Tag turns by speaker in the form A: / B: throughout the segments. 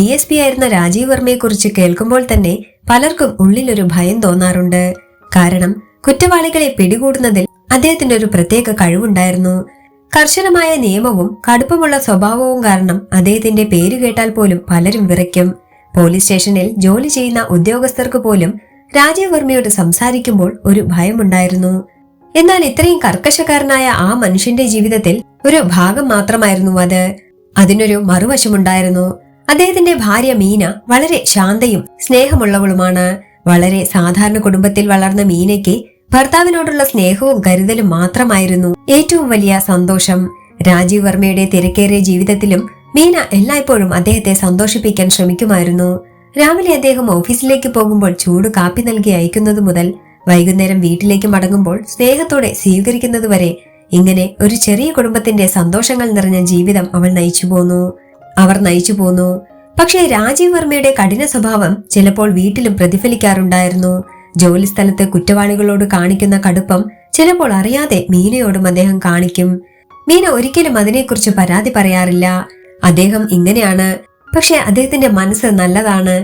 A: DSP ആയിരുന്ന രാജീവ് വർമ്മയെക്കുറിച്ച് കേൾക്കുമ്പോൾ തന്നെ പലർക്കും ഉള്ളിലൊരു ഭയം തോന്നാറുണ്ട്. കാരണം കുറ്റവാളികളെ പിടികൂടുന്നതിൽ അദ്ദേഹത്തിന്റെ ഒരു പ്രത്യേക കഴിവുണ്ടായിരുന്നു. കർശനമായ നിയമവും കടുപ്പമുള്ള സ്വഭാവവും കാരണം അദ്ദേഹത്തിന്റെ പേര് കേട്ടാൽ പോലും പലരും വിറയ്ക്കും. പോലീസ് സ്റ്റേഷനിൽ ജോലി ചെയ്യുന്ന ഉദ്യോഗസ്ഥർക്ക് പോലും രാജീവ് വർമ്മയോട് സംസാരിക്കുമ്പോൾ ഒരു ഭയമുണ്ടായിരുന്നു. എന്നാൽ ഇത്രയും കർക്കശക്കാരനായ ആ മനുഷ്യന്റെ ജീവിതത്തിൽ ഒരു ഭാഗം മാത്രമായിരുന്നു അത്. അതിനൊരു മറുവശമുണ്ടായിരുന്നു. അദ്ദേഹത്തിന്റെ ഭാര്യ മീന വളരെ ശാന്തയും സ്നേഹമുള്ളവളുമാണ്. വളരെ സാധാരണ കുടുംബത്തിൽ വളർന്ന മീനയ്ക്ക് ഭർത്താവിനോടുള്ള സ്നേഹവും കരുതലും മാത്രമായിരുന്നു ഏറ്റവും വലിയ സന്തോഷം. രാജീവ് വർമ്മയുടെ തിരക്കേറിയ ജീവിതത്തിലും മീന എല്ലായ്പ്പോഴും അദ്ദേഹത്തെ സന്തോഷിപ്പിക്കാൻ ശ്രമിക്കുമായിരുന്നു. രാവിലെ അദ്ദേഹം ഓഫീസിലേക്ക് പോകുമ്പോൾ ചൂട് കാപ്പി നൽകി അയക്കുന്നത് മുതൽ വൈകുന്നേരം വീട്ടിലേക്ക് മടങ്ങുമ്പോൾ സ്നേഹത്തോടെ സ്വീകരിക്കുന്നത് വരെ ഇങ്ങനെ ഒരു ചെറിയ കുടുംബത്തിന്റെ സന്തോഷങ്ങൾ നിറഞ്ഞ ജീവിതം അവർ നയിച്ചു പോന്നു. പക്ഷേ രാജീവ് വർമ്മയുടെ കഠിന സ്വഭാവം ചിലപ്പോൾ വീട്ടിലും പ്രതിഫലിക്കാറുണ്ടായിരുന്നു. ജോലി സ്ഥലത്ത് കുറ്റവാളികളോട് കാണിക്കുന്ന കടുപ്പം ചിലപ്പോൾ അറിയാതെ മീനയോടും അദ്ദേഹം കാണിക്കും. മീന ഒരിക്കലും അതിനെക്കുറിച്ച് പരാതി പറയാറില്ല. അദ്ദേഹം ഇങ്ങനെയാണ്, പക്ഷെ അദ്ദേഹത്തിന്റെ മനസ്സ് നല്ലതാണ്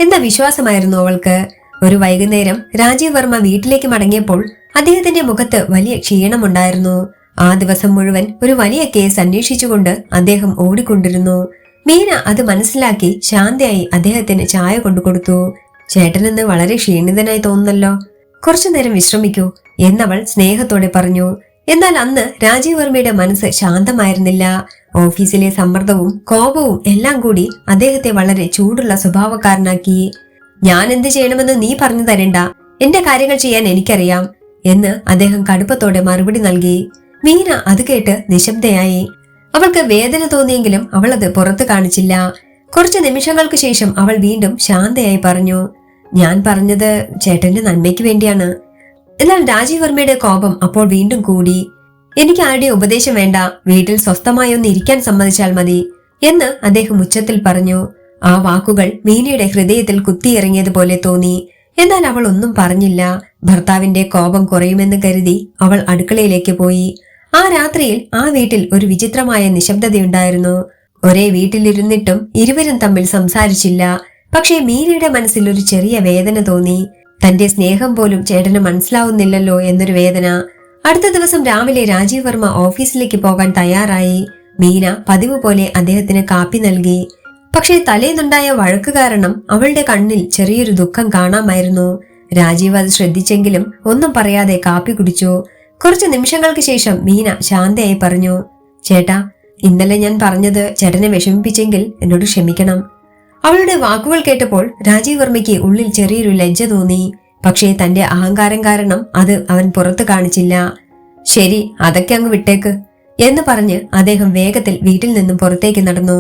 A: എന്ന വിശ്വാസമായിരുന്നു അവൾക്ക്. ഒരു വൈകുന്നേരം രാജീവ് വർമ്മ വീട്ടിലേക്ക് മടങ്ങിയപ്പോൾ അദ്ദേഹത്തിന്റെ മുഖത്ത് വലിയ ക്ഷീണമുണ്ടായിരുന്നു. ആ ദിവസം മുഴുവൻ ഒരു വലിയ കേസ് അന്വേഷിച്ചുകൊണ്ട് അദ്ദേഹം ഓടിക്കൊണ്ടിരുന്നു. മീന അത് മനസ്സിലാക്കി ശാന്തയായി അദ്ദേഹത്തിന് ചായ കൊണ്ടുകൊടുത്തു. ചേട്ടനെന്ന് വളരെ ക്ഷീണിതനായി തോന്നുന്നല്ലോ, കുറച്ചുനേരം വിശ്രമിക്കൂ എന്നവൾ സ്നേഹത്തോടെ പറഞ്ഞു. എന്നാൽ അന്ന് രാജീവ് വർമ്മയുടെ മനസ്സ് ശാന്തമായിരുന്നില്ല. ഓഫീസിലെ സമ്മർദ്ദവും കോപവും എല്ലാം കൂടി അദ്ദേഹത്തെ വളരെ ചൂടുള്ള സ്വഭാവക്കാരനാക്കി. ഞാൻ എന്ത് ചെയ്യണമെന്ന് നീ പറഞ്ഞു തരണ്ട, എന്റെ കാര്യങ്ങൾ ചെയ്യാൻ എനിക്കറിയാം എന്ന് അദ്ദേഹം കടുപ്പത്തോടെ മറുപടി നൽകി. മീന അത് കേട്ട് നിശബ്ദയായി. അവൾക്ക് വേദന തോന്നിയെങ്കിലും അവൾ അത് പുറത്തു കാണിച്ചില്ല. കുറച്ചു നിമിഷങ്ങൾക്ക് ശേഷം അവൾ വീണ്ടും ശാന്തയായി പറഞ്ഞു, ഞാൻ പറഞ്ഞത് ചേട്ടന്റെ നന്മയ്ക്ക് വേണ്ടിയാണ്. എന്നാൽ രാജീവ് വർമ്മയുടെ കോപം അപ്പോൾ വീണ്ടും കൂടി. എനിക്ക് ആരുടെ ഉപദേശം വേണ്ട, വീട്ടിൽ സ്വസ്ഥമായി ഒന്ന് ഇരിക്കാൻ സമ്മതിച്ചാൽ മതി എന്ന് അദ്ദേഹം ഉച്ചത്തിൽ പറഞ്ഞു. ആ വാക്കുകൾ മീനയുടെ ഹൃദയത്തിൽ കുത്തിയിറങ്ങിയതുപോലെ തോന്നി. എന്നാൽ അവൾ ഒന്നും പറഞ്ഞില്ല. ഭർത്താവിന്റെ കോപം കുറയുമെന്ന് കരുതി അവൾ അടുക്കളയിലേക്ക് പോയി. ആ രാത്രിയിൽ ആ വീട്ടിൽ ഒരു വിചിത്രമായ നിശബ്ദതയുണ്ടായിരുന്നു. ഒരേ വീട്ടിലിരുന്നിട്ടും ഇരുവരും തമ്മിൽ സംസാരിച്ചില്ല. പക്ഷേ മീനയുടെ മനസ്സിൽ ഒരു ചെറിയ വേദന തോന്നി. തന്റെ സ്നേഹം പോലും ചേട്ടന് മനസ്സിലാവുന്നില്ലല്ലോ എന്നൊരു വേദന. അടുത്ത ദിവസം രാവിലെ രാജീവ് വർമ്മ ഓഫീസിലേക്ക് പോകാൻ തയ്യാറായി. മീന പതിവ് പോലെ അദ്ദേഹത്തിന് കാപ്പി നൽകി. പക്ഷേ തലേന്നുണ്ടായ വഴക്ക് കാരണം അവളുടെ കണ്ണിൽ ചെറിയൊരു ദുഃഖം കാണാമായിരുന്നു. രാജീവ് അത് ശ്രദ്ധിച്ചെങ്കിലും ഒന്നും പറയാതെ കാപ്പി കുടിച്ചു. കുറച്ചു നിമിഷങ്ങൾക്ക് ശേഷം മീന ശാന്തയായി പറഞ്ഞു, ചേട്ടാ, ഇന്നലെ ഞാൻ പറഞ്ഞത് ചേട്ടനെ വിഷമിപ്പിച്ചെങ്കിൽ എന്നോട് ക്ഷമിക്കണം. അവളുടെ വാക്കുകൾ കേട്ടപ്പോൾ രാജീവ് വർമ്മയ്ക്ക് ഉള്ളിൽ ചെറിയൊരു ലജ്ജ തോന്നി. പക്ഷേ തന്റെ അഹങ്കാരം കാരണം അത് അവൻ പുറത്തു കാണിച്ചില്ല. ശരി, അതൊക്കെ അങ്ങ് വിട്ടേക്ക് എന്ന് പറഞ്ഞ് അദ്ദേഹം വേഗത്തിൽ വീട്ടിൽ നിന്നും പുറത്തേക്ക് നടന്നു.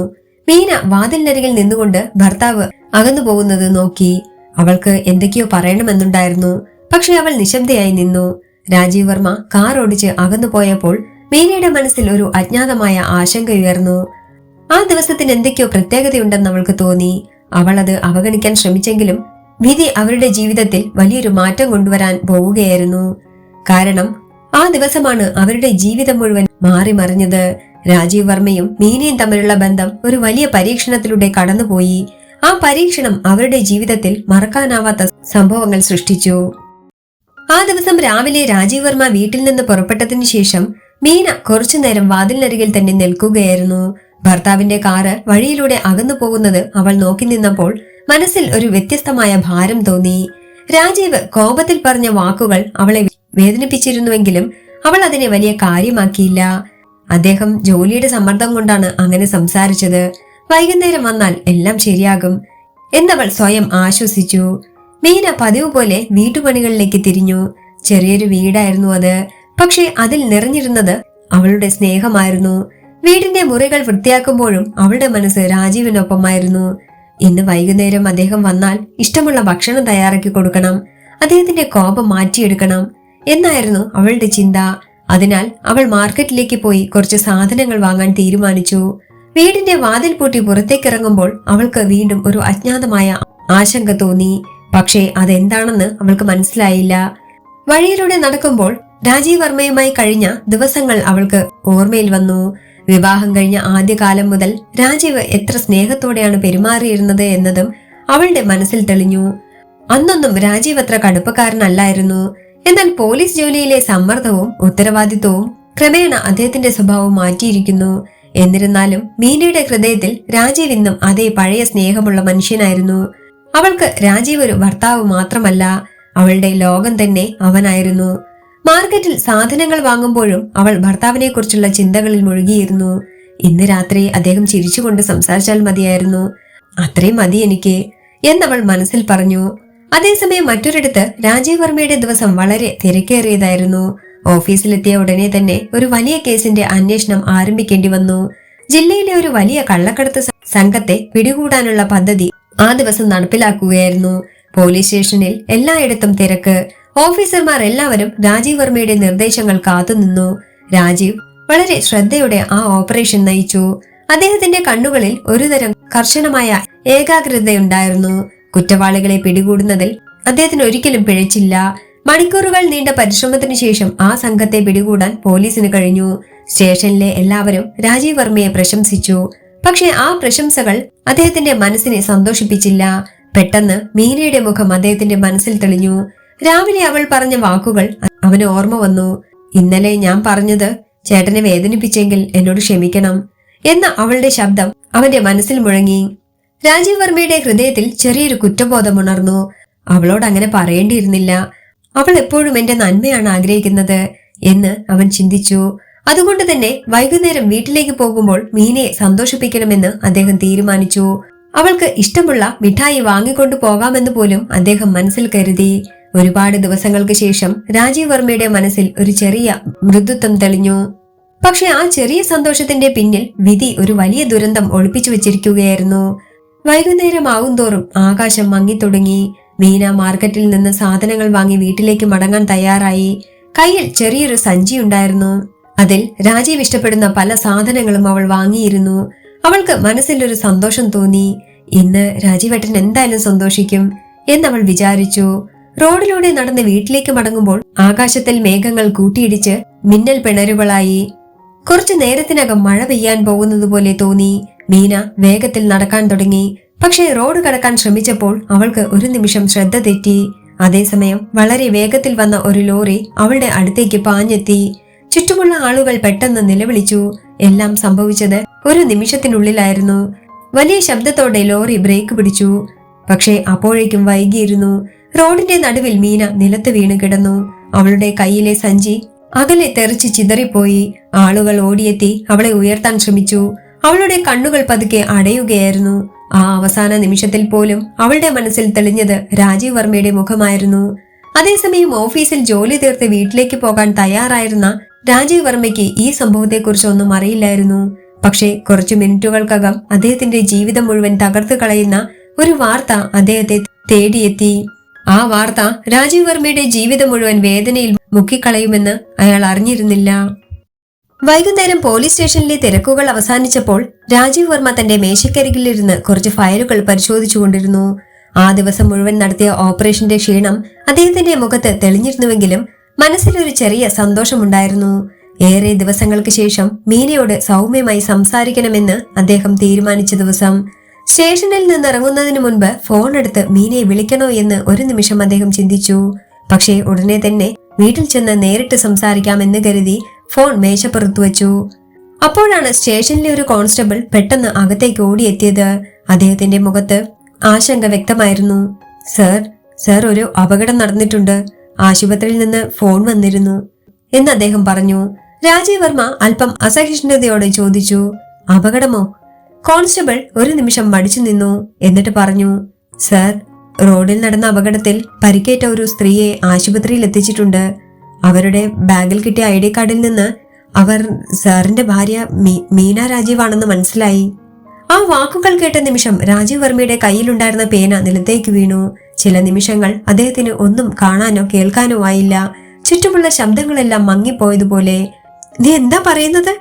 A: മീന വാതിലിനരികിൽ നിന്നുകൊണ്ട് ഭർത്താവ് അകന്നു പോകുന്നത് നോക്കി. അവൾക്ക് എന്തൊക്കെയോ പറയണമെന്നുണ്ടായിരുന്നു. പക്ഷെ അവൾ നിശബ്ദയായി നിന്നു. രാജീവ് വർമ്മ കാർ ഓടിച്ച് അകന്നു പോയപ്പോൾ മീനയുടെ മനസ്സിൽ ഒരു അജ്ഞാതമായ ആശങ്ക ഉയർന്നു. ആ ദിവസത്തിന് എന്തൊക്കെയോ പ്രത്യേകതയുണ്ടെന്ന് അവൾക്ക് തോന്നി. അവൾ അത് അവഗണിക്കാൻ ശ്രമിച്ചെങ്കിലും വിധി അവരുടെ ജീവിതത്തിൽ വലിയൊരു മാറ്റം കൊണ്ടുവരാൻ പോവുകയായിരുന്നു. കാരണം ആ ദിവസമാണ് അവരുടെ ജീവിതം മുഴുവൻ മാറിമറിഞ്ഞത്. രാജീവ് വർമ്മയും മീനയും തമ്മിലുള്ള ബന്ധം ഒരു വലിയ പരീക്ഷണത്തിലൂടെ കടന്നുപോയി. ആ പരീക്ഷണം അവരുടെ ജീവിതത്തിൽ മറക്കാനാവാത്ത സംഭവങ്ങൾ സൃഷ്ടിച്ചു. ആ ദിവസം രാവിലെ രാജീവ് വർമ്മ വീട്ടിൽ നിന്ന് പുറപ്പെട്ടതിനു ശേഷം മീന കുറച്ചുനേരം വാതിലിനരികിൽ തന്നെ നിൽക്കുകയായിരുന്നു. ഭർത്താവിന്റെ കാറ് വഴിയിലൂടെ അകന്നു പോകുന്നത് അവൾ നോക്കി നിന്നപ്പോൾ മനസ്സിൽ ഒരു വ്യത്യസ്തമായ ഭാരം തോന്നി. രാജീവ് കോപത്തിൽ പറഞ്ഞ വാക്കുകൾ അവളെ വേദനിപ്പിച്ചിരുന്നുവെങ്കിലും അവൾ അതിനെ വലിയ കാര്യമാക്കിയില്ല. അദ്ദേഹം ജോലിയുടെ സമ്മർദ്ദം കൊണ്ടാണ് അങ്ങനെ സംസാരിച്ചത്. വൈകുന്നേരം വന്നാൽ എല്ലാം ശരിയാകും എന്നവൾ സ്വയം ആശ്വസിച്ചു. മീന പതിവ് പോലെ വീട്ടുപണികളിലേക്ക് തിരിഞ്ഞു. ചെറിയൊരു വീടായിരുന്നു അത്. പക്ഷെ അതിൽ നിറഞ്ഞിരുന്നത് അവളുടെ സ്നേഹമായിരുന്നു. വീടിന്റെ മുറികൾ വൃത്തിയാക്കുമ്പോഴും അവളുടെ മനസ്സ് രാജീവിനൊപ്പമായിരുന്നു. ഇന്ന് വൈകുന്നേരം അദ്ദേഹം വന്നാൽ ഇഷ്ടമുള്ള ഭക്ഷണം തയ്യാറാക്കി കൊടുക്കണം, അദ്ദേഹത്തിന്റെ കോപം മാറ്റിയെടുക്കണം എന്നായിരുന്നു അവളുടെ ചിന്ത. അതിനാൽ അവൾ മാർക്കറ്റിലേക്ക് പോയി കുറച്ച് സാധനങ്ങൾ വാങ്ങാൻ തീരുമാനിച്ചു. വീടിന്റെ വാതിൽ പൂട്ടി പുറത്തേക്കിറങ്ങുമ്പോൾ അവൾക്ക് വീണ്ടും ഒരു അജ്ഞാതമായ ആശങ്ക തോന്നി. പക്ഷേ അതെന്താണെന്ന് അവൾക്ക് മനസ്സിലായില്ല. വഴിയിലൂടെ നടക്കുമ്പോൾ രാജീവ് വർമ്മയുമായി കഴിഞ്ഞ ദിവസങ്ങൾ അവൾക്ക് ഓർമ്മയിൽ വന്നു. വിവാഹം കഴിഞ്ഞ ആദ്യകാലം മുതൽ രാജീവ് എത്ര സ്നേഹത്തോടെയാണ് പെരുമാറിയിരുന്നത് എന്നതും അവളുടെ മനസ്സിൽ തെളിഞ്ഞു. അന്നൊന്നും രാജീവ് അത്ര കടുപ്പക്കാരനല്ലായിരുന്നു. എന്നാൽ പോലീസ് ജോലിയിലെ സമ്മർദ്ദവും ഉത്തരവാദിത്വവും ക്രമേണ അദ്ദേഹത്തിന്റെ സ്വഭാവം മാറ്റിയിരിക്കുന്നു. എന്നിരുന്നാലും മീനയുടെ ഹൃദയത്തിൽ രാജീവ് ഇന്നും അതേ പഴയ സ്നേഹമുള്ള മനുഷ്യനായിരുന്നു. അവൾക്ക് രാജീവ് ഒരു ഭർത്താവ് മാത്രമല്ല, അവളുടെ ലോകം തന്നെ അവനായിരുന്നു. മാർക്കറ്റിൽ സാധനങ്ങൾ വാങ്ങുമ്പോഴും അവൾ ഭർത്താവിനെ കുറിച്ചുള്ള ചിന്തകളിൽ മുഴുകിയിരുന്നു. ഇന്ന് രാത്രി അദ്ദേഹം ചിരിച്ചുകൊണ്ട് സംസാരിച്ചാൽ മതിയായിരുന്നു, അത്രയും മതി എനിക്ക് എന്നവൾ മനസ്സിൽ പറഞ്ഞു. അതേസമയം മറ്റൊരിടത്ത് രാജീവ് വർമ്മയുടെ ദിവസം വളരെ തിരക്കേറിയതായിരുന്നു. ഓഫീസിലെത്തിയ ഉടനെ തന്നെ ഒരു വലിയ കേസിന്റെ അന്വേഷണം ആരംഭിക്കേണ്ടി വന്നു. ജില്ലയിലെ ഒരു വലിയ കള്ളക്കടത്ത് സംഘത്തെ പിടികൂടാനുള്ള പദ്ധതി ആ ദിവസം നടപ്പിലാക്കുകയായിരുന്നു. പോലീസ് സ്റ്റേഷനിൽ എല്ലായിടത്തും തിരക്ക്. ഓഫീസർമാർ എല്ലാവരും രാജീവ് വർമ്മയുടെ നിർദ്ദേശങ്ങൾ കാത്തുനിന്നു. രാജീവ് വളരെ ശ്രദ്ധയോടെ ആ ഓപ്പറേഷൻ നയിച്ചു. അദ്ദേഹത്തിന്റെ കണ്ണുകളിൽ ഒരുതരം കർശനമായ ഏകാഗ്രതയുണ്ടായിരുന്നു. കുറ്റവാളികളെ പിടികൂടുന്നതിൽ അദ്ദേഹത്തിന് ഒരിക്കലും പിഴച്ചില്ല. മണിക്കൂറുകൾ നീണ്ട പരിശ്രമത്തിനു ശേഷം ആ സംഘത്തെ പിടികൂടാൻ പോലീസിന് കഴിഞ്ഞു. സ്റ്റേഷനിലെ എല്ലാവരും രാജീവ് വർമ്മയെ പ്രശംസിച്ചു. പക്ഷെ ആ പ്രശംസകൾ അദ്ദേഹത്തിന്റെ മനസ്സിനെ സന്തോഷിപ്പിച്ചില്ല. പെട്ടെന്ന് മീനയുടെ മുഖം അദ്ദേഹത്തിന്റെ മനസ്സിൽ തെളിഞ്ഞു. രാവിലെ അവൾ പറഞ്ഞ വാക്കുകൾ അവന് ഓർമ്മ വന്നു. ഇന്നലെ ഞാൻ പറഞ്ഞത് ചേട്ടനെ വേദനിപ്പിച്ചെങ്കിൽ എന്നോട് ക്ഷമിക്കണം എന്ന അവളുടെ ശബ്ദം അവന്റെ മനസ്സിൽ മുഴങ്ങി. രാജീവ് വർമ്മയുടെ ഹൃദയത്തിൽ ചെറിയൊരു കുറ്റബോധമുണർന്നു. അവളോട് അങ്ങനെ പറയേണ്ടിയിരുന്നില്ല, അവൾ എപ്പോഴും എന്റെ നന്മയാണ് ആഗ്രഹിക്കുന്നത് എന്ന് അവൻ ചിന്തിച്ചു. അതുകൊണ്ട് തന്നെ വൈകുന്നേരം വീട്ടിലേക്ക് പോകുമ്പോൾ മീനയെ സന്തോഷിപ്പിക്കണമെന്ന് അദ്ദേഹം തീരുമാനിച്ചു. അവൾക്ക് ഇഷ്ടമുള്ള മിഠായി വാങ്ങിക്കൊണ്ടു പോകാമെന്ന് പോലും അദ്ദേഹം മനസ്സിൽ കരുതി. ഒരുപാട് ദിവസങ്ങൾക്ക് ശേഷം രാജീവ് വർമ്മയുടെ മനസ്സിൽ ഒരു ചെറിയ മൃദുത്വം തെളിഞ്ഞു. പക്ഷെ ആ ചെറിയ സന്തോഷത്തിന്റെ പിന്നിൽ വിധി ഒരു വലിയ ദുരന്തം ഒളിപ്പിച്ചു വെച്ചിരിക്കുകയായിരുന്നു. വൈകുന്നേരമാവും തോറും ആകാശം മങ്ങിത്തുടങ്ങി. മീന മാർക്കറ്റിൽ നിന്ന് സാധനങ്ങൾ വാങ്ങി വീട്ടിലേക്ക് മടങ്ങാൻ തയ്യാറായി. കയ്യിൽ ചെറിയൊരു സഞ്ചി ഉണ്ടായിരുന്നു. അതിൽ രാജീവ് ഇഷ്ടപ്പെടുന്ന പല സാധനങ്ങളും അവൾ വാങ്ങിയിരുന്നു. അവൾക്ക് മനസ്സിൽ ഒരു സന്തോഷം തോന്നി. ഇന്ന് രാജീവേട്ടൻ എന്തായാലും സന്തോഷിക്കും എന്നവൾ വിചാരിച്ചു. റോഡിലൂടെ നടന്ന് വീട്ടിലേക്ക് മടങ്ങുമ്പോൾ ആകാശത്തിൽ മേഘങ്ങൾ കൂട്ടിയിടിച്ച് മിന്നൽ പിണരുകളായി. കുറച്ചു നേരത്തിനകം മഴ പെയ്യാൻ പോകുന്നത് പോലെ തോന്നി. മീന വേഗത്തിൽ നടക്കാൻ തുടങ്ങി. പക്ഷേ റോഡ് കടക്കാൻ ശ്രമിച്ചപ്പോൾ അവൾക്ക് ഒരു നിമിഷം ശ്രദ്ധ തെറ്റി. അതേസമയം വളരെ വേഗത്തിൽ വന്ന ഒരു ലോറി അവളുടെ അടുത്തേക്ക് പാഞ്ഞെത്തി. ചുറ്റുമുള്ള ആളുകൾ പെട്ടെന്ന് നിലവിളിച്ചു. എല്ലാം സംഭവിച്ചത് ഒരു നിമിഷത്തിനുള്ളിലായിരുന്നു. വലിയ ശബ്ദത്തോടെ ലോറി ബ്രേക്ക് പിടിച്ചു. പക്ഷേ അപ്പോഴേക്കും വൈകിയിരുന്നു. റോഡിന്റെ നടുവിൽ മീന നിലത്ത് വീണ് കിടന്നു. അവളുടെ കയ്യിലെ സഞ്ചി അകലെ തെറിച്ച് ചിതറിപ്പോയി. ആളുകൾ ഓടിയെത്തി അവളെ ഉയർത്താൻ ശ്രമിച്ചു. അവളുടെ കണ്ണുകൾ പതുക്കെ അടയുകയായിരുന്നു. ആ അവസാന നിമിഷത്തിൽ പോലും അവളുടെ മനസ്സിൽ തെളിഞ്ഞത് രാജീവ് വർമ്മയുടെ മുഖമായിരുന്നു. അതേസമയം ഓഫീസിൽ ജോലി തീർത്ത് വീട്ടിലേക്ക് പോകാൻ തയ്യാറായിരുന്ന രാജീവ് വർമ്മയ്ക്ക് ഈ സംഭവത്തെക്കുറിച്ച് ഒന്നും അറിയില്ലായിരുന്നു. പക്ഷേ കുറച്ചു മിനിറ്റുകൾക്കകം അദ്ദേഹത്തിന്റെ ജീവിതം മുഴുവൻ തകർത്തു കളയുന്ന ഒരു വാർത്ത അദ്ദേഹത്തെ തേടിയെത്തി. ആ വാർത്ത രാജീവ് വർമ്മയുടെ ജീവിതം മുഴുവൻ വേദനയിൽ മുക്കിക്കളയുമെന്ന് അയാൾ അറിഞ്ഞിരുന്നില്ല. വൈകുന്നേരം പോലീസ് സ്റ്റേഷനിലെ തിരക്കുകൾ അവസാനിച്ചപ്പോൾ രാജീവ് വർമ്മ തന്റെ മേശക്കരികിലിരുന്ന് കുറച്ച് ഫയലുകൾ പരിശോധിച്ചുകൊണ്ടിരുന്നു. ആ ദിവസം മുഴുവൻ നടത്തിയ ഓപ്പറേഷന്റെ ക്ഷീണം അദ്ദേഹത്തിന്റെ മുഖത്ത് തെളിഞ്ഞിരുന്നുവെങ്കിലും മനസ്സിലൊരു ചെറിയ സന്തോഷമുണ്ടായിരുന്നു. ഏറെ ദിവസങ്ങൾക്ക് ശേഷം മീനയോട് സൗമ്യമായി സംസാരിക്കണമെന്ന് അദ്ദേഹം തീരുമാനിച്ച ദിവസം. സ്റ്റേഷനിൽ നിന്നിറങ്ങുന്നതിന് മുൻപ് ഫോൺ എടുത്ത് മീനയെ വിളിക്കണോ എന്ന് ഒരു നിമിഷം അദ്ദേഹം ചിന്തിച്ചു. പക്ഷേ ഉടനെ തന്നെ വീട്ടിൽ ചെന്ന് നേരിട്ട് സംസാരിക്കാമെന്ന് കരുതി ഫോൺ മേശപ്പുറത്തു വച്ചു. അപ്പോഴാണ് സ്റ്റേഷനിലെ ഒരു കോൺസ്റ്റബിൾ പെട്ടെന്ന് അകത്തേക്ക് ഓടിയെത്തിയത്. അദ്ദേഹത്തിന്റെ മുഖത്ത് ആശങ്ക വ്യക്തമായിരുന്നു. സർ ഒരു അപകടം നടന്നിട്ടുണ്ട്, ആശുപത്രിയിൽ നിന്ന് ഫോൺ വന്നിരുന്നു എന്ന് അദ്ദേഹം പറഞ്ഞു. രാജീവ് വർമ്മ അല്പം അസഹിഷ്ണുതയോടെ ചോദിച്ചു, അപകടമോ? കോൺസ്റ്റബിൾ ഒരു നിമിഷം മടിച്ചു നിന്നു. എന്നിട്ട് പറഞ്ഞു, സർ, റോഡിൽ നടന്ന അപകടത്തിൽ പരിക്കേറ്റ ഒരു സ്ത്രീയെ ആശുപത്രിയിൽ എത്തിച്ചിട്ടുണ്ട്. അവരുടെ ബാഗിൽ കിട്ടിയ ID കാർഡിൽ നിന്ന് അവർ സാറിന്റെ ഭാര്യ മീന രാജീവ് ആണെന്ന് മനസ്സിലായി. ആ വാക്കുകൾ കേട്ട നിമിഷം രാജീവ് വർമ്മയുടെ കയ്യിലുണ്ടായിരുന്ന പേന നിലത്തേക്ക് വീണു. ചില നിമിഷങ്ങൾ അദ്ദേഹത്തിന് ഒന്നും കാണാനോ കേൾക്കാനോ ആയില്ല. ചുറ്റുമുള്ള ശബ്ദങ്ങളെല്ലാം മങ്ങിപ്പോയതുപോലെ. നീ എന്താ പറയുന്നത്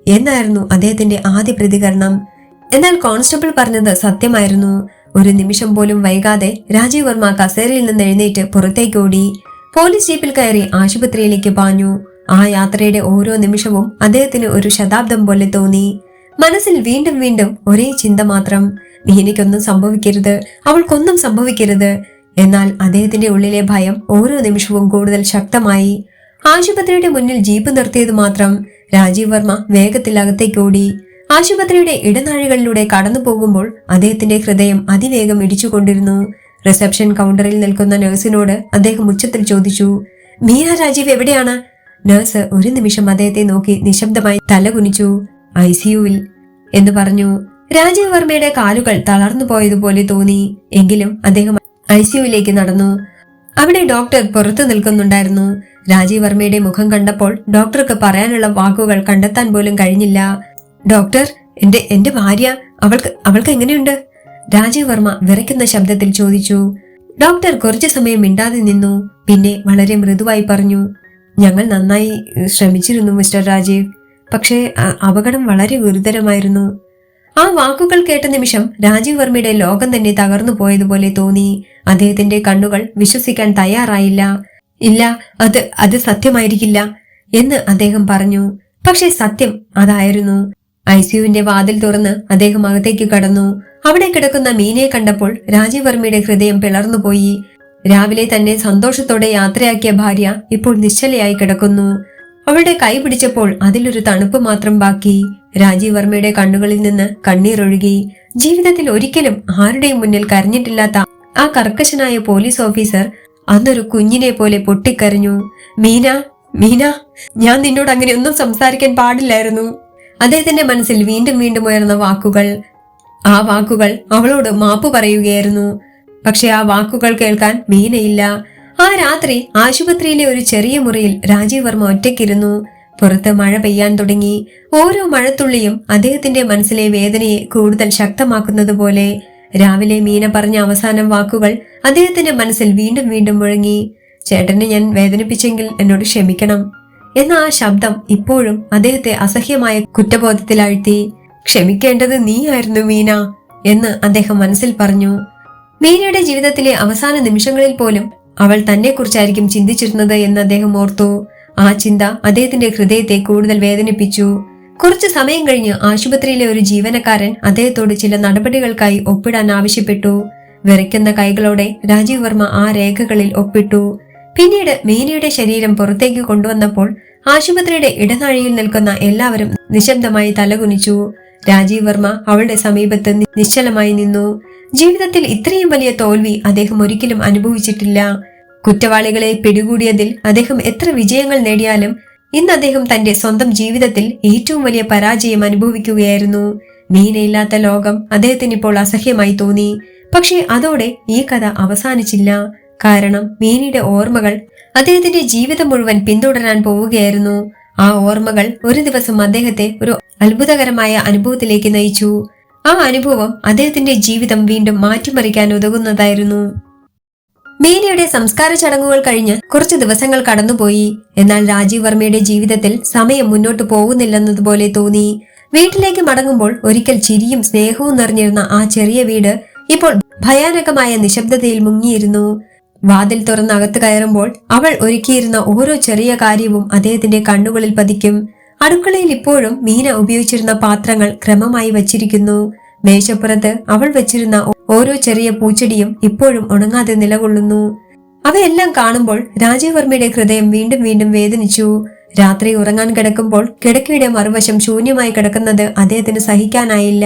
A: എന്നായിരുന്നു അദ്ദേഹത്തിന്റെ ആദ്യ പ്രതികരണം. എന്നാൽ കോൺസ്റ്റബിൾ പറഞ്ഞത് സത്യമായിരുന്നു. ഒരു നിമിഷം പോലും വൈകാതെ രാജീവ് വർമ്മ കസേരയിൽ നിന്ന് എഴുന്നേറ്റ് പുറത്തേക്കോടി. പോലീസ് ജീപ്പിൽ കയറി ആശുപത്രിയിലേക്ക് പാഞ്ഞു. ആ യാത്രയുടെ ഓരോ നിമിഷവും അദ്ദേഹത്തിന് ഒരു ശതാബ്ദം പോലെ തോന്നി. മനസ്സിൽ വീണ്ടും വീണ്ടും ഒരേ ചിന്ത മാത്രം, മീനയ്ക്കൊന്നും സംഭവിക്കരുത്, അവൾക്കൊന്നും സംഭവിക്കരുത്. എന്നാൽ അദ്ദേഹത്തിന്റെ ഉള്ളിലെ ഭയം ഓരോ നിമിഷവും കൂടുതൽ ശക്തമായി. ആശുപത്രിയുടെ മുന്നിൽ ജീപ്പ് നിർത്തിയത് മാത്രം രാജീവ് വർമ്മ വേഗത്തിൽ അകത്തേക്ക് ഓടി. ആശുപത്രിയുടെ ഇടനാഴികളിലൂടെ കടന്നു പോകുമ്പോൾ അദ്ദേഹത്തിന്റെ ഹൃദയം അതിവേഗം ഇടിച്ചുകൊണ്ടിരുന്നു. റിസപ്ഷൻ കൗണ്ടറിൽ നിൽക്കുന്ന നഴ്സിനോട് അദ്ദേഹം ഉച്ചത്തിൽ ചോദിച്ചു, മീന രാജീവ് എവിടെയാണ്? നഴ്സ് ഒരു നിമിഷം അദ്ദേഹത്തെ നോക്കി നിശബ്ദമായി തലകുനിച്ചു. ICUവിൽ എന്ന് പറഞ്ഞു. രാജീവ് വർമ്മയുടെ കാലുകൾ തളർന്നു പോയതുപോലെ തോന്നി. എങ്കിലും അദ്ദേഹം ICUവിലേക്ക് നടന്നു. അവിടെ ഡോക്ടർ പുറത്തു നിൽക്കുന്നുണ്ടായിരുന്നു. രാജീവ് വർമ്മയുടെ മുഖം കണ്ടപ്പോൾ ഡോക്ടർക്ക് പറയാനുള്ള വാക്കുകൾ കണ്ടെത്താൻ പോലും കഴിഞ്ഞില്ല. ഡോക്ടർ, എന്റെ ഭാര്യ, അവൾക്ക് എങ്ങനെയുണ്ട്? രാജീവ് വർമ്മ വിറയ്ക്കുന്ന ശബ്ദത്തിൽ ചോദിച്ചു. ഡോക്ടർ കുറച്ചു സമയം മിണ്ടാതെ നിന്നു. പിന്നെ വളരെ മൃദുവായി പറഞ്ഞു, ഞങ്ങൾ നന്നായി ശ്രമിച്ചിരുന്നു മിസ്റ്റർ രാജീവ്, പക്ഷേ അപകടം വളരെ ഗുരുതരമായിരുന്നു. ആ വാക്കുകൾ കേട്ട നിമിഷം രാജീവ് വർമ്മയുടെ ലോകം തന്നെ തകർന്നു പോയതുപോലെ തോന്നി. അദ്ദേഹത്തിന്റെ കണ്ണുകൾ വിശ്വസിക്കാൻ തയ്യാറായില്ല. ഇല്ല, അത് സത്യമായിരിക്കില്ല എന്ന് അദ്ദേഹം പറഞ്ഞു. പക്ഷെ സത്യം അതായിരുന്നു. ICUവിന്റെ വാതിൽ തുറന്ന് അദ്ദേഹം അകത്തേക്ക് കടന്നു. അവിടെ കിടക്കുന്ന മീനയെ കണ്ടപ്പോൾ രാജീവ് വർമ്മയുടെ ഹൃദയം പിളർന്നുപോയി. രാവിലെ തന്നെ സന്തോഷത്തോടെ യാത്രയാക്കിയ ഭാര്യ ഇപ്പോൾ നിശ്ചലയായി കിടക്കുന്നു. അവളുടെ കൈ പിടിച്ചപ്പോൾ അതിലൊരു തണുപ്പ് മാത്രം ബാക്കി. രാജീവ് വർമ്മയുടെ കണ്ണുകളിൽ നിന്ന് കണ്ണീരൊഴുകി. ജീവിതത്തിൽ ഒരിക്കലും ആരുടെയും മുന്നിൽ കരഞ്ഞിട്ടില്ലാത്ത ആ കർക്കശനായ പോലീസ് ഓഫീസർ അന്നൊരു കുഞ്ഞിനെ പോലെ പൊട്ടിക്കരഞ്ഞു. മീന, മീന, ഞാൻ നിന്നോട് അങ്ങനെയൊന്നും സംസാരിക്കാൻ പാടില്ലായിരുന്നു. അദ്ദേഹത്തിന്റെ മനസ്സിൽ വീണ്ടും വീണ്ടും ഉയർന്ന വാക്കുകൾ. ആ വാക്കുകൾ അവളോട് മാപ്പ് പറയുകയായിരുന്നു. പക്ഷെ ആ വാക്കുകൾ കേൾക്കാൻ മീനയില്ല. ആ രാത്രി ആശുപത്രിയിലെ ഒരു ചെറിയ മുറിയിൽ രാജീവ് വർമ്മ ഒറ്റയ്ക്കിരുന്നു. പുറത്ത് മഴ പെയ്യാൻ തുടങ്ങി. ഓരോ മഴത്തുള്ളിയും അദ്ദേഹത്തിന്റെ മനസ്സിലെ വേദനയെ കൂടുതൽ ശക്തമാക്കുന്നത് പോലെ. രാവിലെ മീന പറഞ്ഞ അവസാനം വാക്കുകൾ അദ്ദേഹത്തിന്റെ മനസ്സിൽ വീണ്ടും വീണ്ടും മുഴങ്ങി. ചേട്ടനെ ഞാൻ വേദനിപ്പിച്ചെങ്കിൽ എന്നോട് ക്ഷമിക്കണം എന്ന ആ ശബ്ദം ഇപ്പോഴും അദ്ദേഹത്തെ അസഹ്യമായ കുറ്റബോധത്തിലാഴ്ത്തി. ക്ഷമിക്കേണ്ടത് നീയായിരുന്നു മീന എന്ന് അദ്ദേഹം മനസ്സിൽ പറഞ്ഞു. മീനയുടെ ജീവിതത്തിലെ അവസാന നിമിഷങ്ങളിൽ പോലും അവൾ തന്നെ കുറിച്ചായിരിക്കും ചിന്തിച്ചിരുന്നത് എന്ന് അദ്ദേഹം ഓർത്തു. ആ ചിന്ത അദ്ദേഹത്തിന്റെ ഹൃദയത്തെ കൂടുതൽ വേദനിപ്പിച്ചു. കുറച്ചു സമയം കഴിഞ്ഞ് ആശുപത്രിയിലെ ഒരു ജീവനക്കാരൻ അദ്ദേഹത്തോട് ചില നടപടികൾക്കായി ഒപ്പിടാൻ ആവശ്യപ്പെട്ടു. വിറയ്ക്കുന്ന കൈകളോടെ രാജീവ് വർമ്മ ആ രേഖകളിൽ ഒപ്പിട്ടു. പിന്നീട് മീനയുടെ ശരീരം പുറത്തേക്ക് കൊണ്ടുവന്നപ്പോൾ ആശുപത്രിയുടെ ഇടനാഴിയിൽ നിൽക്കുന്ന എല്ലാവരും നിശബ്ദമായി തലകുനിച്ചു. രാജീവ് വർമ്മ അവളുടെ സമീപത്ത് നിശ്ചലമായി നിന്നു. ജീവിതത്തിൽ ഇത്രയും വലിയ തോൽവി അദ്ദേഹം ഒരിക്കലും അനുഭവിച്ചിട്ടില്ല. കുറ്റവാളികളെ പിടികൂടിയതിൽ അദ്ദേഹം എത്ര വിജയങ്ങൾ നേടിയാലും ഇന്ന് അദ്ദേഹം തന്റെ സ്വന്തം ജീവിതത്തിൽ ഏറ്റവും വലിയ പരാജയം അനുഭവിക്കുകയായിരുന്നു. മീനയില്ലാത്ത ലോകം അദ്ദേഹത്തിന് ഇപ്പോൾ അസഹ്യമായി തോന്നി. പക്ഷേ അതോടെ ഈ കഥ അവസാനിച്ചില്ല. കാരണം മീനയുടെ ഓർമ്മകൾ അദ്ദേഹത്തിന്റെ ജീവിതം മുഴുവൻ പിന്തുടരാൻ പോവുകയായിരുന്നു. ആ ഓർമ്മകൾ ഒരു ദിവസം അദ്ദേഹത്തെ ഒരു അത്ഭുതകരമായ അനുഭവത്തിലേക്ക് നയിച്ചു. ആ അനുഭവം അദ്ദേഹത്തിന്റെ ജീവിതം വീണ്ടും മാറ്റിമറിക്കാൻ ഉതകുന്നതായിരുന്നു. മീനയുടെ സംസ്കാര ചടങ്ങുകൾ കഴിഞ്ഞ് കുറച്ചു ദിവസങ്ങൾ കടന്നുപോയി. എന്നാൽ രാജീവ് വർമ്മയുടെ ജീവിതത്തിൽ സമയം മുന്നോട്ട് പോകുന്നില്ലെന്നതുപോലെ തോന്നി. വീട്ടിലേക്ക് മടങ്ങുമ്പോൾ ഒരിക്കൽ ചിരിയും സ്നേഹവും നിറഞ്ഞിരുന്ന ആ ചെറിയ വീട് ഇപ്പോൾ ഭയാനകമായ നിശബ്ദതയിൽ മുങ്ങിയിരുന്നു. വാതിൽ തുറന്ന് അകത്ത് കയറുമ്പോൾ അവൾ ഒരുക്കിയിരുന്ന ഓരോ ചെറിയ കാര്യവും അദ്ദേഹത്തിന്റെ കണ്ണുകളിൽ പതിക്കും. അടുക്കളയിൽ ഇപ്പോഴും മീന ഉപയോഗിച്ചിരുന്ന പാത്രങ്ങൾ ക്രമമായി വച്ചിരിക്കുന്നു. മേശപ്പുറത്ത് അവൾ വെച്ചിരുന്ന ഓരോ ചെറിയ പൂച്ചെടിയും ഇപ്പോഴും ഉണങ്ങാതെ നിലകൊള്ളുന്നു. അവയെല്ലാം കാണുമ്പോൾ രാജീവ് വർമ്മയുടെ ഹൃദയം വീണ്ടും വീണ്ടും വേദനിച്ചു. രാത്രി ഉറങ്ങാൻ കിടക്കുമ്പോൾ കിടക്കയുടെ മറുവശം ശൂന്യമായി കിടക്കുന്നത് അദ്ദേഹത്തിന് സഹിക്കാനായില്ല.